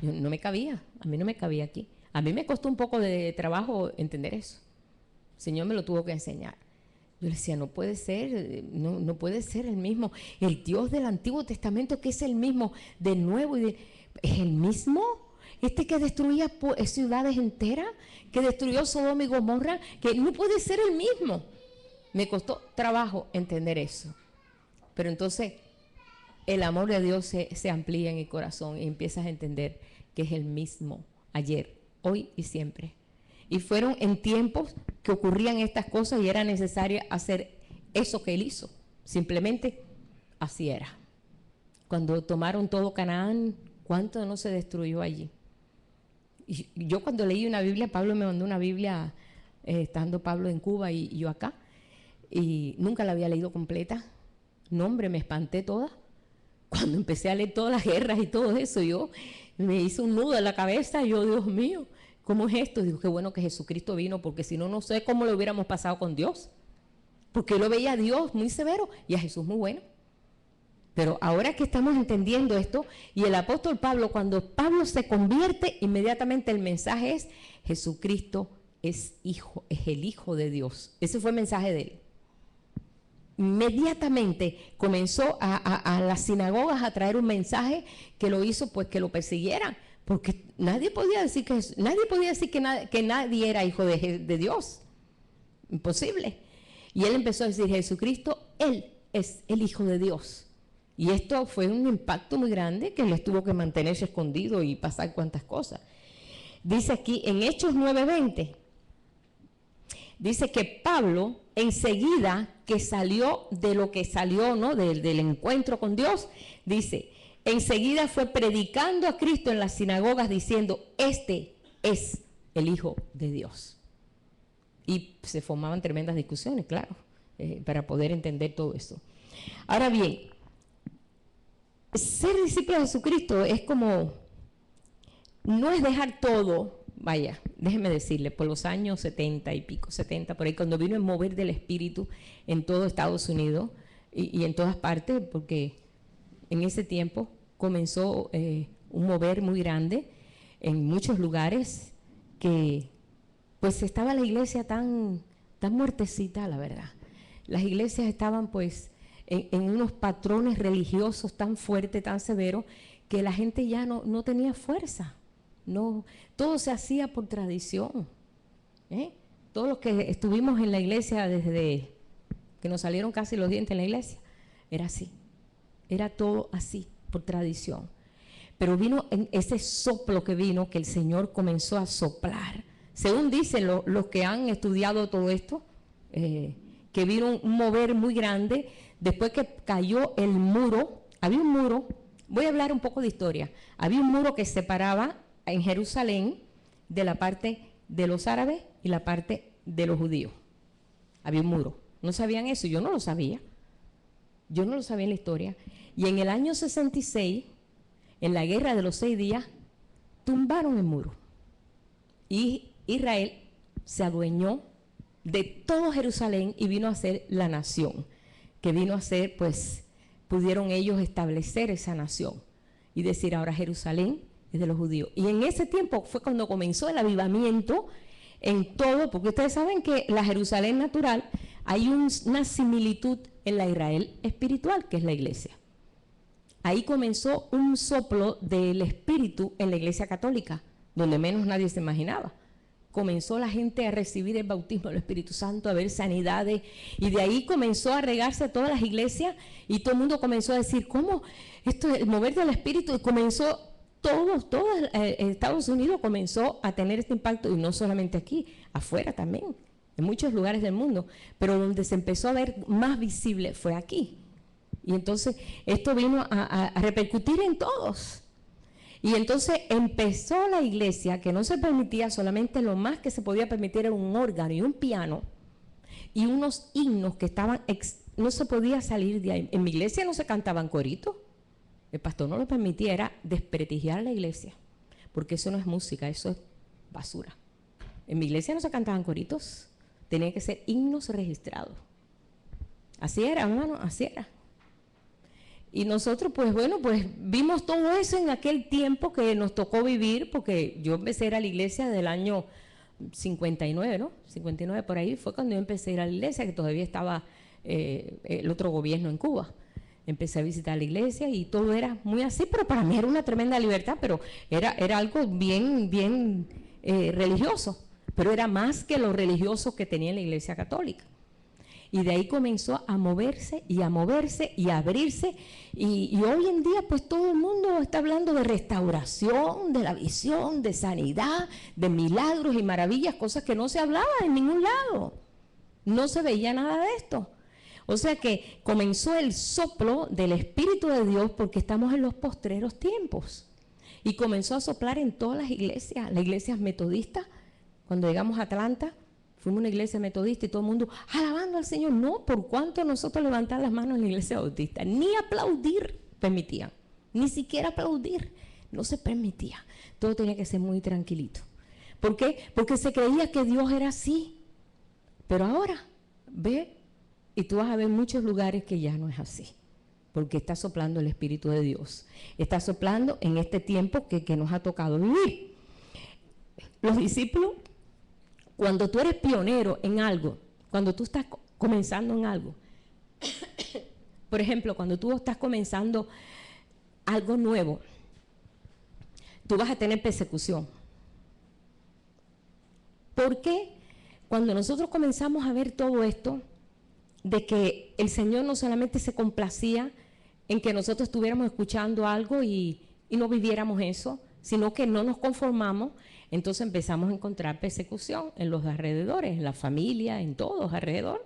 yo no me cabía, a mí no me cabía aquí. A mí me costó un poco de trabajo entender eso. El Señor me lo tuvo que enseñar. Yo le decía, no puede ser, no puede ser el mismo. El Dios del Antiguo Testamento, que es el mismo del Nuevo, ¿es el mismo? Este que destruía ciudades enteras, que destruyó Sodoma y Gomorra, que no puede ser el mismo. Me costó trabajo entender eso. Pero entonces el amor de Dios se amplía en el corazón y empiezas a entender que es el mismo ayer, hoy y siempre. Y fueron en tiempos que ocurrían estas cosas y era necesario hacer eso que él hizo. Simplemente así era. Cuando tomaron todo Canaán, ¿cuánto no se destruyó allí? Y yo cuando leí una Biblia, Pablo me mandó una Biblia, estando Pablo en Cuba y yo acá, y nunca la había leído completa. No, hombre, me espanté toda. Cuando empecé a leer todas las guerras y todo eso, yo me hizo un nudo en la cabeza. Yo, Dios mío, ¿cómo es esto? Digo, qué bueno que Jesucristo vino, porque si no, no sé cómo lo hubiéramos pasado con Dios. Porque yo lo veía a Dios muy severo y a Jesús muy bueno. Pero ahora que estamos entendiendo esto, y el apóstol Pablo, cuando Pablo se convierte, inmediatamente el mensaje es: Jesucristo es hijo, es el Hijo de Dios. Ese fue el mensaje de él. Inmediatamente comenzó a las sinagogas a traer un mensaje que lo hizo pues que lo persiguieran, porque nadie podía decir que nadie era hijo de Dios. Imposible. Y él empezó a decir: Jesucristo, él es el Hijo de Dios. Y esto fue un impacto muy grande, que les tuvo que mantenerse escondido y pasar cuantas cosas. Dice aquí en Hechos 9:20, dice que Pablo, enseguida que salió de lo que salió, ¿no?, del encuentro con Dios, dice, enseguida fue predicando a Cristo en las sinagogas diciendo: este es el Hijo de Dios. Y se formaban tremendas discusiones, claro, para poder entender todo eso. Ahora bien, ser discípulo de Jesucristo es como, no es dejar todo. Vaya, déjeme decirle, por los años 70 y pico, 70, por ahí, cuando vino el mover del Espíritu en todo Estados Unidos y en todas partes, porque en ese tiempo comenzó un mover muy grande en muchos lugares, que pues estaba la iglesia tan muertecita, la verdad. Las iglesias estaban pues en unos patrones religiosos tan fuertes, tan severos, que la gente ya no tenía fuerza. No, todo se hacía por tradición. Todos los que estuvimos en la iglesia desde que nos salieron casi los dientes en la iglesia, era así. Era todo así, por tradición. Pero vino en ese soplo que vino, que el Señor comenzó a soplar. Según dicen los que han estudiado todo esto, que vino un mover muy grande. Después que cayó el muro, había un muro, voy a hablar un poco de historia. Había un muro que separaba en Jerusalén de la parte de los árabes y la parte de los judíos. Había un muro. ¿No sabían eso? Yo no lo sabía. Yo no lo sabía en la historia. Y en el año 66, en la guerra de los 6 días, tumbaron el muro. Y Israel se adueñó de todo Jerusalén y vino a ser la nación, que vino a ser, pues, pudieron ellos establecer esa nación y decir: ahora Jerusalén es de los judíos. Y en ese tiempo fue cuando comenzó el avivamiento en todo, porque ustedes saben que la Jerusalén natural hay una similitud en la Israel espiritual, que es la iglesia. Ahí comenzó un soplo del Espíritu en la iglesia católica, donde menos nadie se imaginaba. Comenzó la gente a recibir el bautismo del Espíritu Santo, a ver sanidades, y de ahí comenzó a regarse a todas las iglesias, y todo el mundo comenzó a decir: ¿cómo? Esto es el mover del Espíritu. Y comenzó todo Estados Unidos comenzó a tener este impacto, y no solamente aquí, afuera también, en muchos lugares del mundo, pero donde se empezó a ver más visible fue aquí. Y entonces esto vino a repercutir en todos. Y entonces empezó la iglesia, que no se permitía, solamente lo más que se podía permitir era un órgano y un piano y unos himnos que estaban, no se podía salir de ahí. En mi iglesia no se cantaban coritos, el pastor no lo permitía, era desprestigiar la iglesia, porque eso no es música, eso es basura. En mi iglesia no se cantaban coritos, tenían que ser himnos registrados. Así era, hermano, así era. Y nosotros, pues bueno, pues vimos todo eso en aquel tiempo que nos tocó vivir, porque yo empecé a ir a la iglesia del año 59, ¿no? 59 por ahí fue cuando yo empecé a ir a la iglesia, que todavía estaba el otro gobierno en Cuba. Empecé a visitar la iglesia y todo era muy así, pero para mí era una tremenda libertad, pero era algo bien religioso, pero era más que lo religioso que tenía la iglesia católica. Y de ahí comenzó a moverse y a moverse y a abrirse. Y hoy en día pues todo el mundo está hablando de restauración, de la visión, de sanidad, de milagros y maravillas, cosas que no se hablaba en ningún lado. No se veía nada de esto. O sea que comenzó el soplo del Espíritu de Dios porque estamos en los postreros tiempos. Y comenzó a soplar en todas las iglesias metodistas. Cuando llegamos a Atlanta, fuimos a una iglesia metodista y todo el mundo alabando al Señor. No, por cuanto nosotros levantar las manos en la iglesia bautista, ni aplaudir permitían, ni siquiera aplaudir, no se permitía. Todo tenía que ser muy tranquilito. ¿Por qué? Porque se creía que Dios era así. Pero ahora, ve, y tú vas a ver muchos lugares que ya no es así, porque está soplando el Espíritu de Dios. Está soplando en este tiempo que nos ha tocado vivir. Los discípulos, cuando tú eres pionero en algo, cuando tú estás comenzando en algo, por ejemplo, cuando tú estás comenzando algo nuevo, tú vas a tener persecución. ¿Por qué? Cuando nosotros comenzamos a ver todo esto, de que el Señor no solamente se complacía en que nosotros estuviéramos escuchando algo y no viviéramos eso, sino que no nos conformamos, entonces empezamos a encontrar persecución en los alrededores, en la familia, en todos alrededor,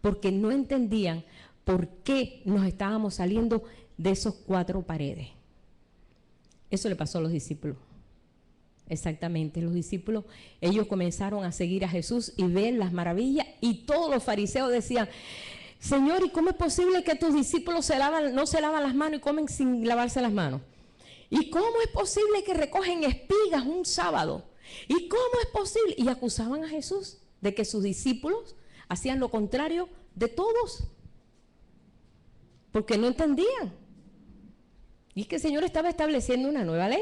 porque no entendían por qué nos estábamos saliendo de esos 4 paredes. Eso le pasó a los discípulos. Exactamente, los discípulos, ellos comenzaron a seguir a Jesús y ver las maravillas, y todos los fariseos decían: Señor, ¿y cómo es posible que tus discípulos no se lavan las manos y comen sin lavarse las manos? ¿Y cómo es posible que recogen espigas un sábado? ¿Y cómo es posible? Y acusaban a Jesús de que sus discípulos hacían lo contrario de todos, porque no entendían. Y es que el Señor estaba estableciendo una nueva ley.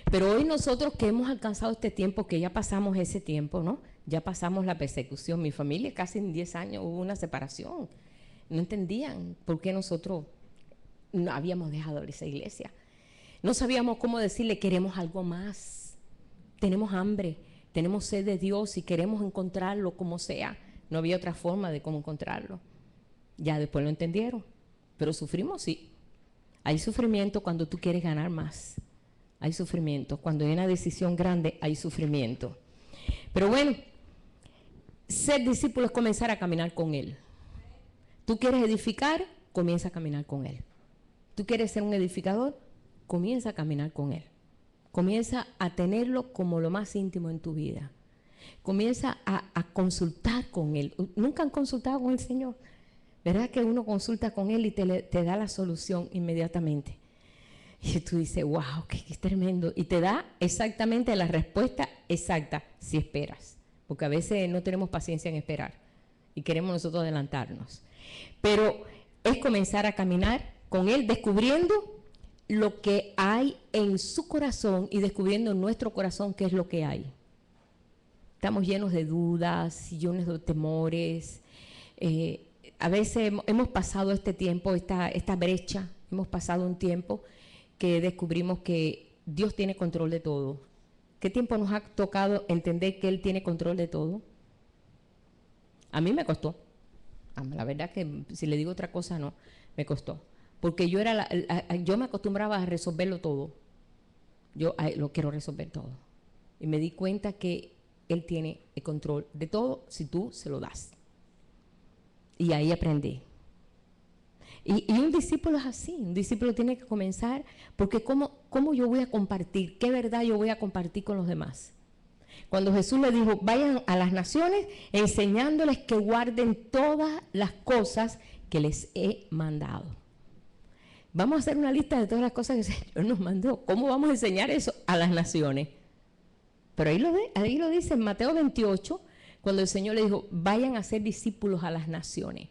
Pero hoy nosotros que hemos alcanzado este tiempo, que ya pasamos ese tiempo, ¿no? Ya pasamos la persecución. Mi familia casi en 10 años hubo una separación. No entendían por qué nosotros no habíamos dejado esa iglesia. No sabíamos cómo decirle: queremos algo más. Tenemos hambre, tenemos sed de Dios y queremos encontrarlo como sea. No había otra forma de cómo encontrarlo. Ya después lo entendieron. Pero sufrimos, sí. Hay sufrimiento cuando tú quieres ganar más. Hay sufrimiento. Cuando hay una decisión grande, hay sufrimiento. Pero bueno, ser discípulo es comenzar a caminar con Él. Tú quieres edificar, comienza a caminar con Él. Tú quieres ser un edificador, comienza a caminar con Él. Comienza a tenerlo como lo más íntimo en tu vida. Comienza a consultar con Él. ¿Nunca han consultado con el Señor? ¿Verdad que uno consulta con Él y te da la solución inmediatamente? Y tú dices: wow, qué tremendo. Y te da exactamente la respuesta exacta si esperas. Porque a veces no tenemos paciencia en esperar y queremos nosotros adelantarnos. Pero es comenzar a caminar con Él, descubriendo lo que hay en su corazón y descubriendo en nuestro corazón qué es lo que hay. Estamos llenos de dudas, llenos de temores. A veces hemos pasado este tiempo, esta brecha, hemos pasado un tiempo que descubrimos que Dios tiene control de todo. ¿Qué tiempo nos ha tocado entender que Él tiene control de todo? A mí me costó. La verdad que si le digo otra cosa, no, me costó. Porque yo me acostumbraba a resolverlo todo. Yo lo quiero resolver todo. Y me di cuenta que Él tiene el control de todo si tú se lo das. Y ahí aprendí. Y un discípulo es así, un discípulo tiene que comenzar, porque ¿cómo yo voy a compartir? ¿Qué verdad yo voy a compartir con los demás? Cuando Jesús le dijo: vayan a las naciones enseñándoles que guarden todas las cosas que les he mandado. Vamos a hacer una lista de todas las cosas que el Señor nos mandó. ¿Cómo vamos a enseñar eso a las naciones? Pero ahí lo dice en Mateo 28, cuando el Señor le dijo, vayan a ser discípulos a las naciones.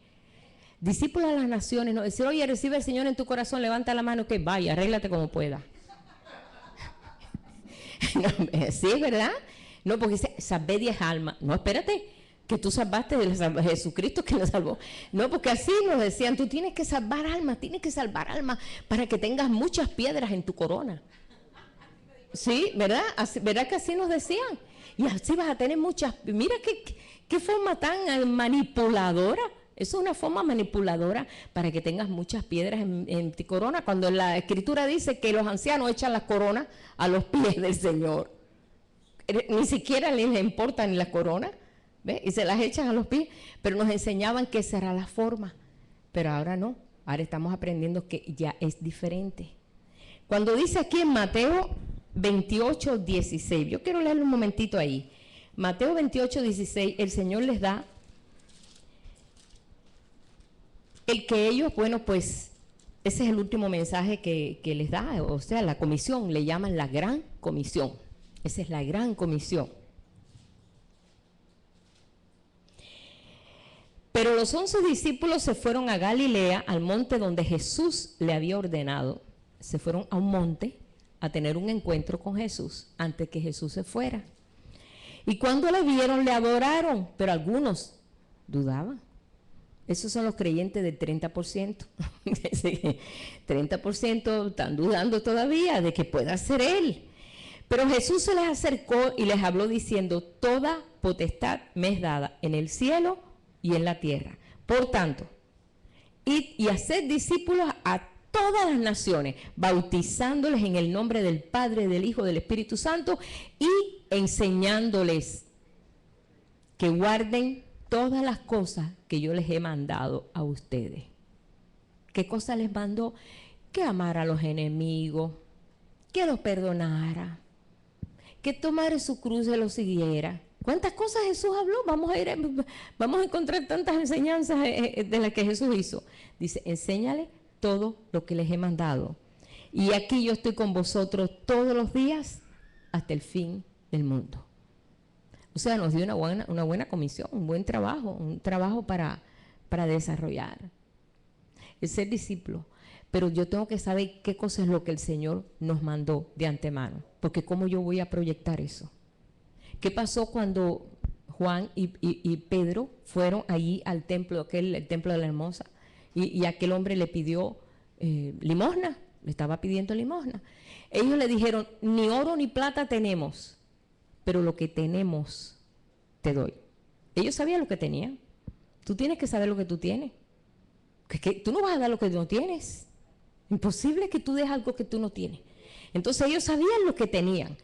Discípulos a las naciones, no decir, oye, recibe al Señor en tu corazón, levanta la mano, que vaya, arréglate como pueda. No, sí, es verdad. No, porque dice, salvé 10 almas. No, espérate, que tú salvaste de Jesucristo que nos salvó. No, porque así nos decían, tú tienes que salvar almas para que tengas muchas piedras en tu corona. Sí, ¿verdad? ¿Verdad que así nos decían? Y así vas a tener muchas. Mira qué forma tan manipuladora. Eso es una forma manipuladora para que tengas muchas piedras en tu corona. Cuando la Escritura dice que los ancianos echan las coronas a los pies del Señor. Ni siquiera les importan las coronas, ¿ves? Y se las echan a los pies. Pero nos enseñaban que esa era la forma. Pero ahora no. Ahora estamos aprendiendo que ya es diferente. Cuando dice aquí en Mateo 28, 16. Yo quiero leerlo un momentito ahí. Mateo 28, 16, el Señor les da el que ellos, bueno, pues ese es el último mensaje que les da, o sea, la comisión, le llaman la gran comisión. Esa es la gran comisión. Pero los 11 discípulos se fueron a Galilea, al monte donde Jesús le había ordenado. Se fueron a un monte a tener un encuentro con Jesús antes que Jesús se fuera. Y cuando le vieron, le adoraron, pero algunos dudaban. Esos son los creyentes del 30%. 30% están dudando todavía de que pueda ser Él. Pero Jesús se les acercó y les habló diciendo, toda potestad me es dada en el cielo y en la tierra. Por tanto, id y haced discípulos a todas las naciones, bautizándoles en el nombre del Padre, del Hijo, del Espíritu Santo y enseñándoles que guarden todas las cosas que yo les he mandado a ustedes. ¿Qué cosas les mandó? Que amara a los enemigos, que los perdonara, que tomara su cruz y lo siguiera. ¿Cuántas cosas Jesús habló? Vamos a encontrar tantas enseñanzas de las que Jesús hizo. Dice, enséñale todo lo que les he mandado. Y aquí yo estoy con vosotros todos los días hasta el fin del mundo. O sea, nos dio una buena comisión, un buen trabajo, un trabajo para desarrollar. El ser discípulo. Pero yo tengo que saber qué cosa es lo que el Señor nos mandó de antemano. Porque ¿cómo yo voy a proyectar eso? ¿Qué pasó cuando Juan y Pedro fueron allí al templo, el templo de la Hermosa? Y aquel hombre le pidió limosna, le estaba pidiendo limosna. Ellos le dijeron, ni oro ni plata tenemos, pero lo que tenemos te doy. Ellos sabían lo que tenían. Tú tienes que saber lo que tú tienes. Que tú no vas a dar lo que no tienes. Imposible que tú des algo que tú no tienes. Entonces ellos sabían lo que tenían.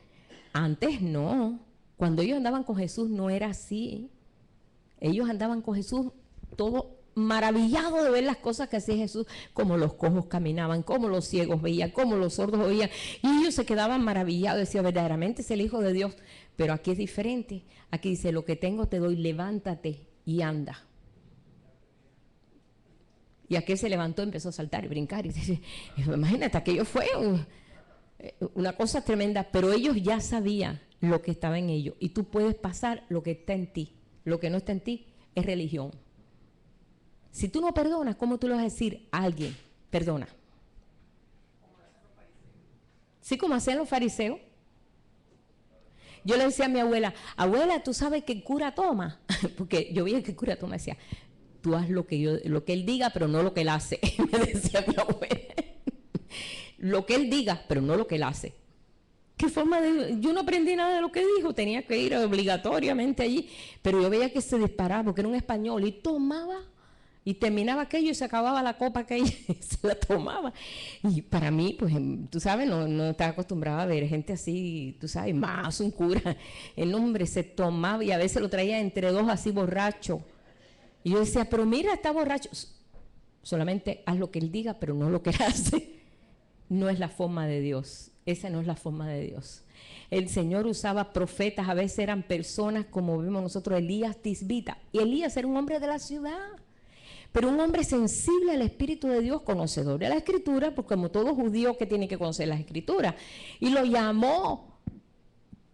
Antes no. Cuando ellos andaban con Jesús no era así. Ellos andaban con Jesús todo maravillado de ver las cosas que hacía Jesús, como los cojos caminaban, como los ciegos veían, como los sordos oían, y ellos se quedaban maravillados, decían, verdaderamente es el Hijo de Dios. Pero aquí es diferente. Aquí dice, lo que tengo te doy, levántate y anda. Y aquel se levantó, empezó a saltar y brincar. Y dice, imagínate, aquello fue una cosa tremenda, pero ellos ya sabían lo que estaba en ellos. Y tú puedes pasar lo que está en ti. Lo que no está en ti es religión. Si tú no perdonas, ¿cómo tú le vas a decir a alguien, perdona? Sí, como hacían los fariseos. Yo le decía a mi abuela, abuela, ¿tú sabes que el cura toma? Porque yo veía que el cura toma, decía, tú haz lo que él diga, pero no lo que él hace. Me decía mi abuela. Lo que él diga, pero no lo que él hace. ¿Qué forma de...? Yo no aprendí nada de lo que dijo, tenía que ir obligatoriamente allí, pero yo veía que se disparaba, porque era un español, y tomaba, y terminaba aquello y se acababa la copa que ella se la tomaba. Y para mí, pues, tú sabes, no estaba acostumbrada a ver gente así, tú sabes, más un cura. El hombre se tomaba y a veces lo traía entre dos así borracho. Y yo decía, pero mira, está borracho. Solamente haz lo que él diga, pero no lo que él hace. No es la forma de Dios. Esa no es la forma de Dios. El Señor usaba profetas, a veces eran personas como vemos nosotros, Elías Tisbita. Y Elías era un hombre de la ciudad, pero un hombre sensible al Espíritu de Dios, conocedor de la Escritura, porque como todo judío que tiene que conocer las Escrituras. Y lo llamó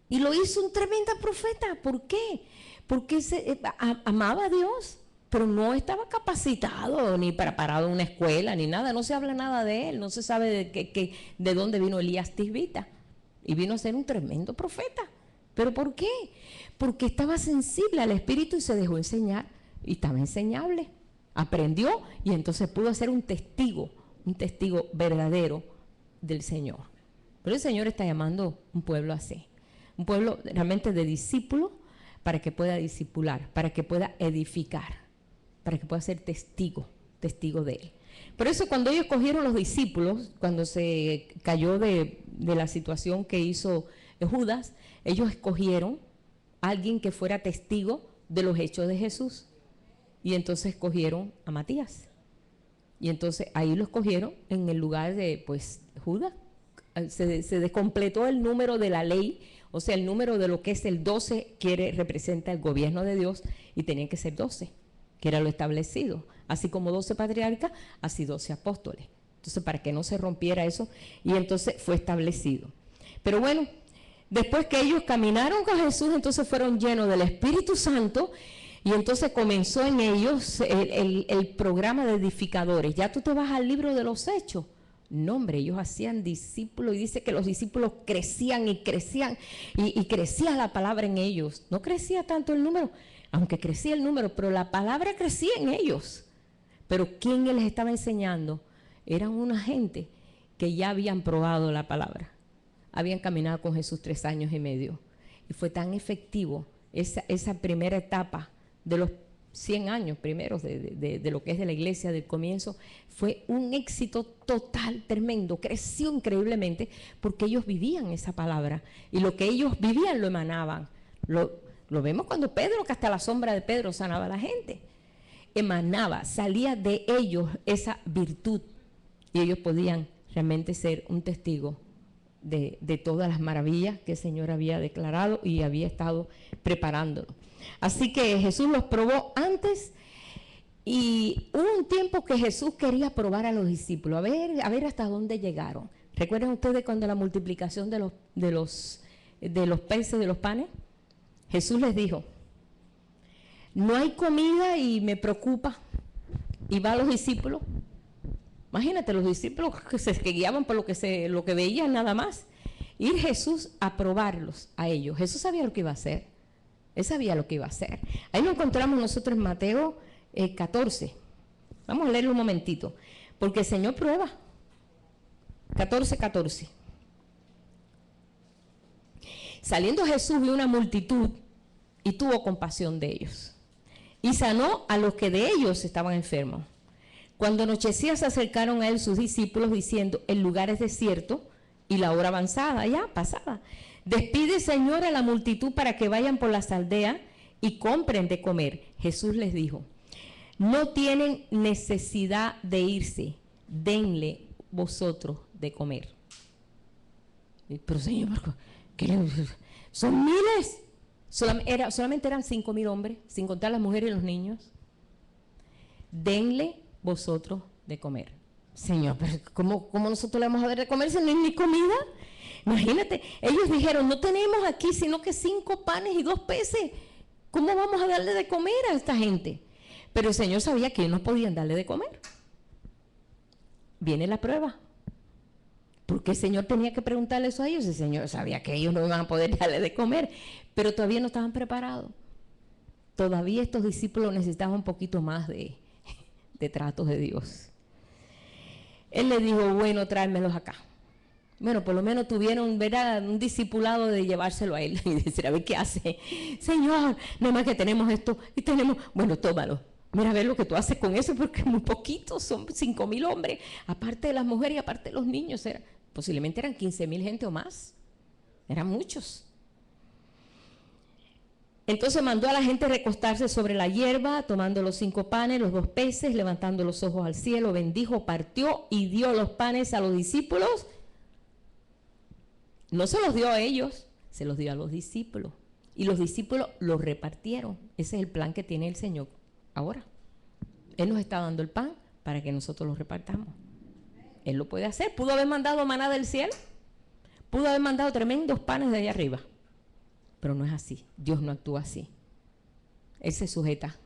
Y lo hizo un tremendo profeta. ¿Por qué? Porque amaba a Dios, pero no estaba capacitado ni preparado en una escuela ni nada. No se habla nada de él, no se sabe de dónde vino Elías Tisbita. Y vino a ser un tremendo profeta. ¿Pero por qué? Porque estaba sensible al Espíritu y se dejó enseñar. Y estaba enseñable. Aprendió y entonces pudo ser un testigo verdadero del Señor. Pero el Señor está llamando un pueblo así. Un pueblo realmente de discípulos, para que pueda discipular, para que pueda edificar, para que pueda ser testigo de Él. Por eso cuando ellos cogieron los discípulos, cuando se cayó de la situación que hizo Judas, ellos escogieron a alguien que fuera testigo de los hechos de Jesús. Y entonces escogieron a Matías. Y entonces ahí lo escogieron en el lugar de, pues, Judas. Se descompletó el número de la ley. O sea, el número de lo que es el 12 representa el gobierno de Dios y tenían que ser 12, que era lo establecido. Así como 12 patriarcas, así 12 apóstoles. Entonces, para que no se rompiera eso, y entonces fue establecido. Pero bueno, después que ellos caminaron con Jesús, entonces fueron llenos del Espíritu Santo y entonces comenzó en ellos el programa de edificadores. Ya tú te vas al libro de los Hechos. No, hombre, ellos hacían discípulos y dice que los discípulos crecían y crecían y crecía la palabra en ellos. No crecía tanto el número, aunque crecía el número, pero la palabra crecía en ellos. Pero ¿quién les estaba enseñando? Eran una gente que ya habían probado la palabra. Habían caminado con Jesús 3 años y medio. Y fue tan efectivo esa primera etapa de los 100 años primeros de lo que es de la iglesia del comienzo. Fue un éxito total, tremendo, creció increíblemente porque ellos vivían esa palabra y lo que ellos vivían lo emanaban. Lo vemos cuando Pedro, que hasta la sombra de Pedro sanaba a la gente, emanaba, salía de ellos esa virtud y ellos podían realmente ser un testigo de todas las maravillas que el Señor había declarado y había estado preparándolo. Así que Jesús los probó antes. Y hubo un tiempo que Jesús quería probar a los discípulos, a ver hasta dónde llegaron. ¿Recuerdan ustedes cuando la multiplicación de los peces, de los panes? Jesús les dijo, no hay comida y me preocupa. Y va a los discípulos. Imagínate, los discípulos que guiaban por lo que veían nada más. Ir Jesús a probarlos a ellos. Jesús sabía lo que iba a hacer. Él sabía lo que iba a hacer. Ahí lo encontramos nosotros en Mateo 14. Vamos a leerlo un momentito, porque el Señor prueba. 14:14. Saliendo Jesús vio una multitud y tuvo compasión de ellos y sanó a los que de ellos estaban enfermos. Cuando anochecía se acercaron a él sus discípulos diciendo, el lugar es desierto y la hora avanzada, ya pasada. Despide, Señor, a la multitud para que vayan por las aldeas y compren de comer. Jesús les dijo, no tienen necesidad de irse, denle vosotros de comer. Pero Señor, son miles. Solamente eran 5,000 hombres, sin contar las mujeres y los niños. Denle vosotros de comer. Señor, pero ¿cómo nosotros le vamos a dar de comer si no hay ni comida? Imagínate, ellos dijeron, no tenemos aquí sino que 5 panes y 2 peces. ¿Cómo vamos a darle de comer a esta gente? Pero el Señor sabía que ellos no podían darle de comer. Viene la prueba. Porque el Señor tenía que preguntarle eso a ellos. El Señor sabía que ellos no iban a poder darle de comer, pero todavía no estaban preparados. Todavía estos discípulos necesitaban un poquito más de tratos de Dios. Él les dijo, bueno, tráemelos acá. Bueno, por lo menos tuvieron, ¿verdad?, un discipulado de llevárselo a él y decir, a ver qué hace. Señor, no más que tenemos esto y tenemos, bueno, tómalo. Mira a ver lo que tú haces con eso, porque es muy poquito, son 5,000 hombres, aparte de las mujeres y aparte de los niños, posiblemente eran 15,000 gente o más, eran muchos. Entonces mandó a la gente recostarse sobre la hierba, tomando los 5 panes, los 2 peces, levantando los ojos al cielo, bendijo, partió y dio los panes a los discípulos. No se los dio a ellos, se los dio a los discípulos. Y los discípulos los repartieron. Ese es el plan que tiene el Señor ahora. Él nos está dando el pan para que nosotros lo repartamos. Él lo puede hacer. Pudo haber mandado maná del cielo. Pudo haber mandado tremendos panes de allá arriba. pero no es así. Dios no actúa así. Él se sujeta,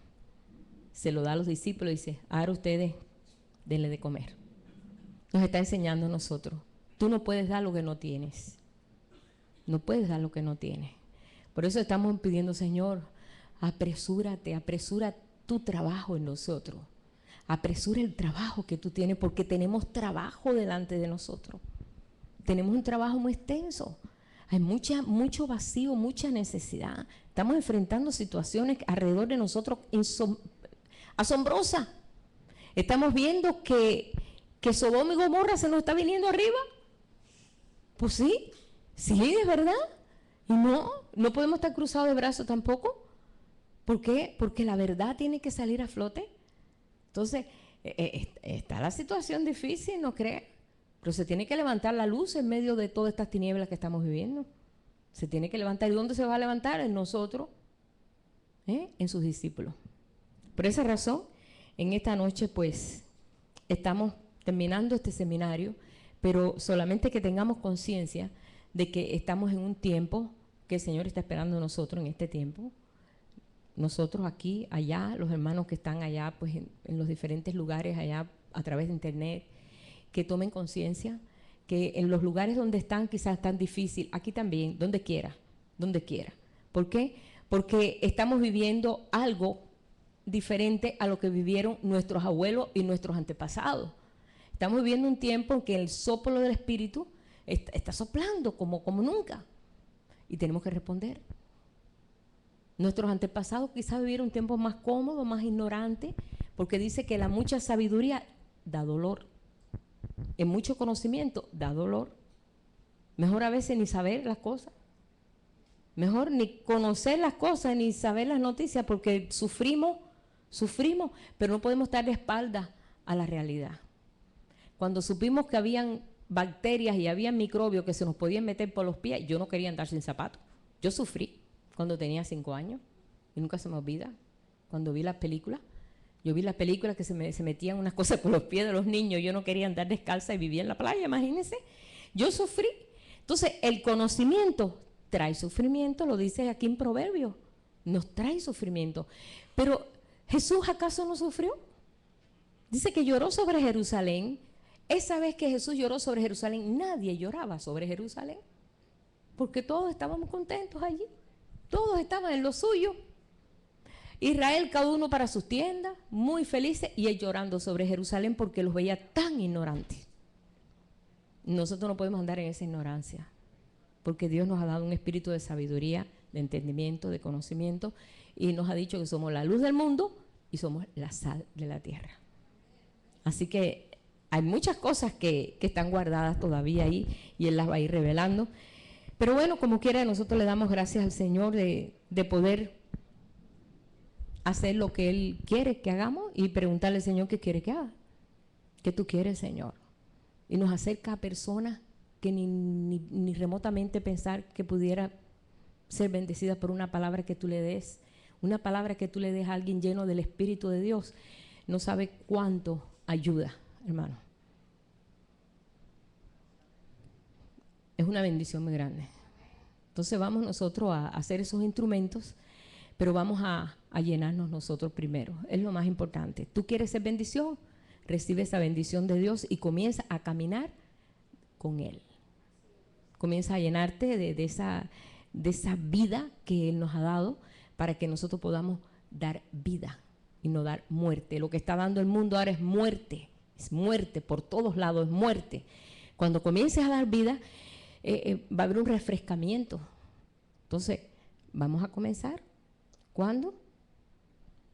se lo da a los discípulos y dice, ahora ustedes denle de comer. Nos está enseñando a nosotros. Tú no puedes dar lo que no tienes. No puedes dar lo que no tienes. Por eso estamos pidiendo, Señor, apresúrate, apresura tu trabajo en nosotros. Apresura el trabajo que tú tienes, porque tenemos trabajo delante de nosotros. Tenemos un trabajo muy extenso. Hay mucho vacío, mucha necesidad. Estamos enfrentando situaciones alrededor de nosotros asombrosas. Estamos viendo que Sodoma y Gomorra se nos está viniendo arriba. Pues sí, es verdad. Y no podemos estar cruzados de brazos tampoco. ¿Por qué? Porque la verdad tiene que salir a flote. Entonces, está la situación difícil, ¿no crees? Pero se tiene que levantar la luz en medio de todas estas tinieblas que estamos viviendo. Se tiene que levantar. ¿Y dónde se va a levantar? En nosotros, en sus discípulos. Por esa razón, en esta noche, pues, estamos terminando este seminario, pero solamente que tengamos conciencia de que estamos en un tiempo que el Señor está esperando de nosotros en este tiempo. Nosotros aquí, allá, los hermanos que están allá, pues en los diferentes lugares, allá a través de internet, que tomen conciencia que en los lugares donde están quizás tan difícil, aquí también, donde quiera. ¿Por qué? Porque estamos viviendo algo diferente a lo que vivieron nuestros abuelos y nuestros antepasados. Estamos viviendo un tiempo en que el soplo del Espíritu está soplando como nunca, y tenemos que responder. Nuestros antepasados quizás vivieron un tiempo más cómodo, más ignorante, porque dice que la mucha sabiduría da dolor. En mucho conocimiento da dolor. Mejor a veces ni saber las cosas. Mejor ni conocer las cosas, ni saber las noticias, porque sufrimos, pero no podemos estar de espaldas a la realidad. Cuando supimos que habían bacterias y había microbios que se nos podían meter por los pies, yo no quería andar sin zapatos. Yo sufrí cuando tenía 5 años, y nunca se me olvida, cuando vi las películas. Yo vi las películas que se metían unas cosas por los pies de los niños, yo no quería andar descalza y vivía en la playa, imagínense. Yo sufrí. Entonces, el conocimiento trae sufrimiento, lo dice aquí en Proverbios, nos trae sufrimiento. Pero, ¿Jesús acaso no sufrió? Dice que lloró sobre Jerusalén. Esa vez que Jesús lloró sobre Jerusalén, nadie lloraba sobre Jerusalén, porque todos estábamos contentos allí, todos estaban en lo suyo. Israel, cada uno para sus tiendas, muy felices, y él llorando sobre Jerusalén porque los veía tan ignorantes. Nosotros no podemos andar en esa ignorancia, porque Dios nos ha dado un espíritu de sabiduría, de entendimiento, de conocimiento, y nos ha dicho que somos la luz del mundo y somos la sal de la tierra. Así que hay muchas cosas que están guardadas todavía ahí, y Él las va a ir revelando. Pero bueno, como quiera, nosotros le damos gracias al Señor de poder hacer lo que Él quiere que hagamos, y preguntarle al Señor qué quiere que haga. ¿Qué tú quieres, Señor? Y nos acerca a personas que ni remotamente pensar que pudiera ser bendecida por una palabra que tú le des. Una palabra que tú le des a alguien lleno del Espíritu de Dios, no sabe cuánto ayuda, hermano. Es una bendición muy grande. Entonces vamos nosotros a hacer esos instrumentos, pero vamos a llenarnos nosotros primero. Es lo más importante. ¿Tú quieres ser bendición? Recibe esa bendición de Dios y comienza a caminar con Él. Comienza a llenarte de esa vida que Él nos ha dado, para que nosotros podamos dar vida y no dar muerte. Lo que está dando el mundo ahora es muerte por todos lados, es muerte. Cuando comiences a dar vida, va a haber un refrescamiento. Entonces, vamos a comenzar. ¿Cuándo?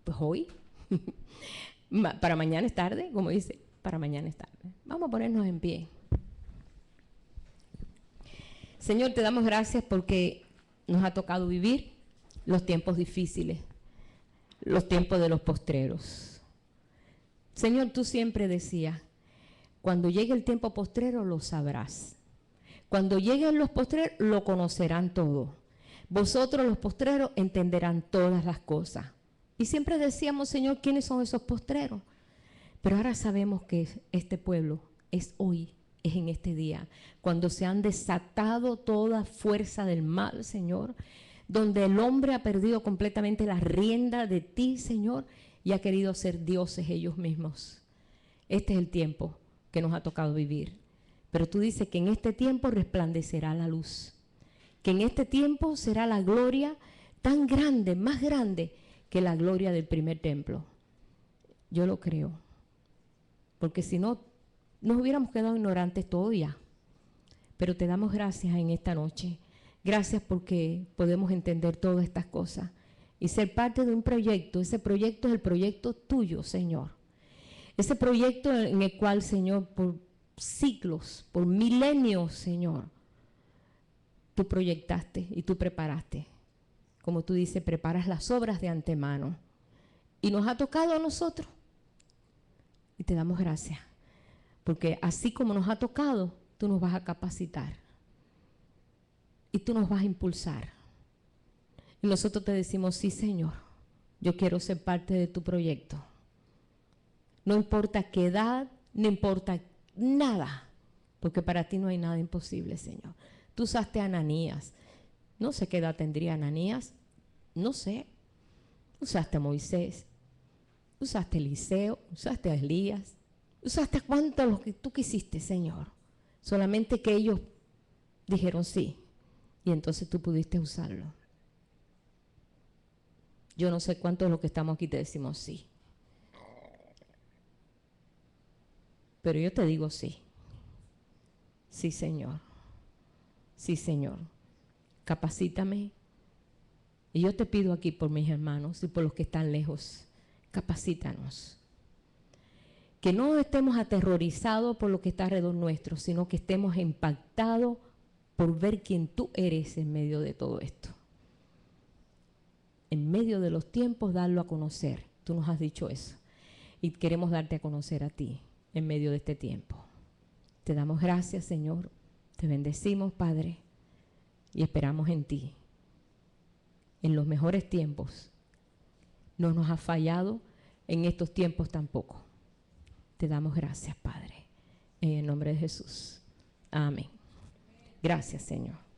Pues hoy. Para mañana es tarde, como dice, para mañana es tarde. Vamos a ponernos en pie. Señor, te damos gracias porque nos ha tocado vivir los tiempos difíciles, los tiempos de los postreros. Señor, tú siempre decías, cuando llegue el tiempo postrero lo sabrás. Cuando lleguen los postreros lo conocerán todo. Vosotros los postreros entenderán todas las cosas. Y siempre decíamos, Señor, ¿quiénes son esos postreros? Pero ahora sabemos que este pueblo es hoy, es en este día, cuando se han desatado toda fuerza del mal, Señor. donde el hombre ha perdido completamente la rienda de ti, Señor, y ha querido ser dioses ellos mismos. Este es el tiempo que nos ha tocado vivir. Pero tú dices que en este tiempo resplandecerá la luz, que en este tiempo será la gloria tan grande, más grande que la gloria del primer templo. Yo lo creo, porque si no, nos hubiéramos quedado ignorantes todo ya. Pero te damos gracias en esta noche. Gracias porque podemos entender todas estas cosas y ser parte de un proyecto. Ese proyecto es el proyecto tuyo, Señor. Ese proyecto en el cual, Señor, por siglos, por milenios, Señor, tú proyectaste y tú preparaste. Como tú dices, preparas las obras de antemano. Y nos ha tocado a nosotros. Y te damos gracias. Porque así como nos ha tocado, tú nos vas a capacitar. Y tú nos vas a impulsar. Y nosotros te decimos, sí, Señor, yo quiero ser parte de tu proyecto. No importa qué edad, no importa nada, porque para ti no hay nada imposible, Señor. Tú usaste a Ananías. No sé qué edad tendría Ananías, no sé. Usaste a Moisés, usaste a Eliseo, usaste a Elías, usaste a cuántos los que tú quisiste, Señor. Solamente que ellos dijeron sí, y entonces tú pudiste usarlo. Yo no sé cuántos de los que estamos aquí te decimos sí. Pero yo te digo sí. Sí, Señor. Sí, Señor. Capacítame. Y yo te pido aquí por mis hermanos y por los que están lejos, capacítanos. Que no estemos aterrorizados por lo que está alrededor nuestro, sino que estemos impactados por ver quién tú eres en medio de todo esto. En medio de los tiempos, darlo a conocer. Tú nos has dicho eso. Y queremos darte a conocer a ti en medio de este tiempo. Te damos gracias, Señor. Te bendecimos, Padre, y esperamos en ti. En los mejores tiempos. No nos has fallado en estos tiempos tampoco. Te damos gracias, Padre, en el nombre de Jesús. Amén. Gracias, Señor.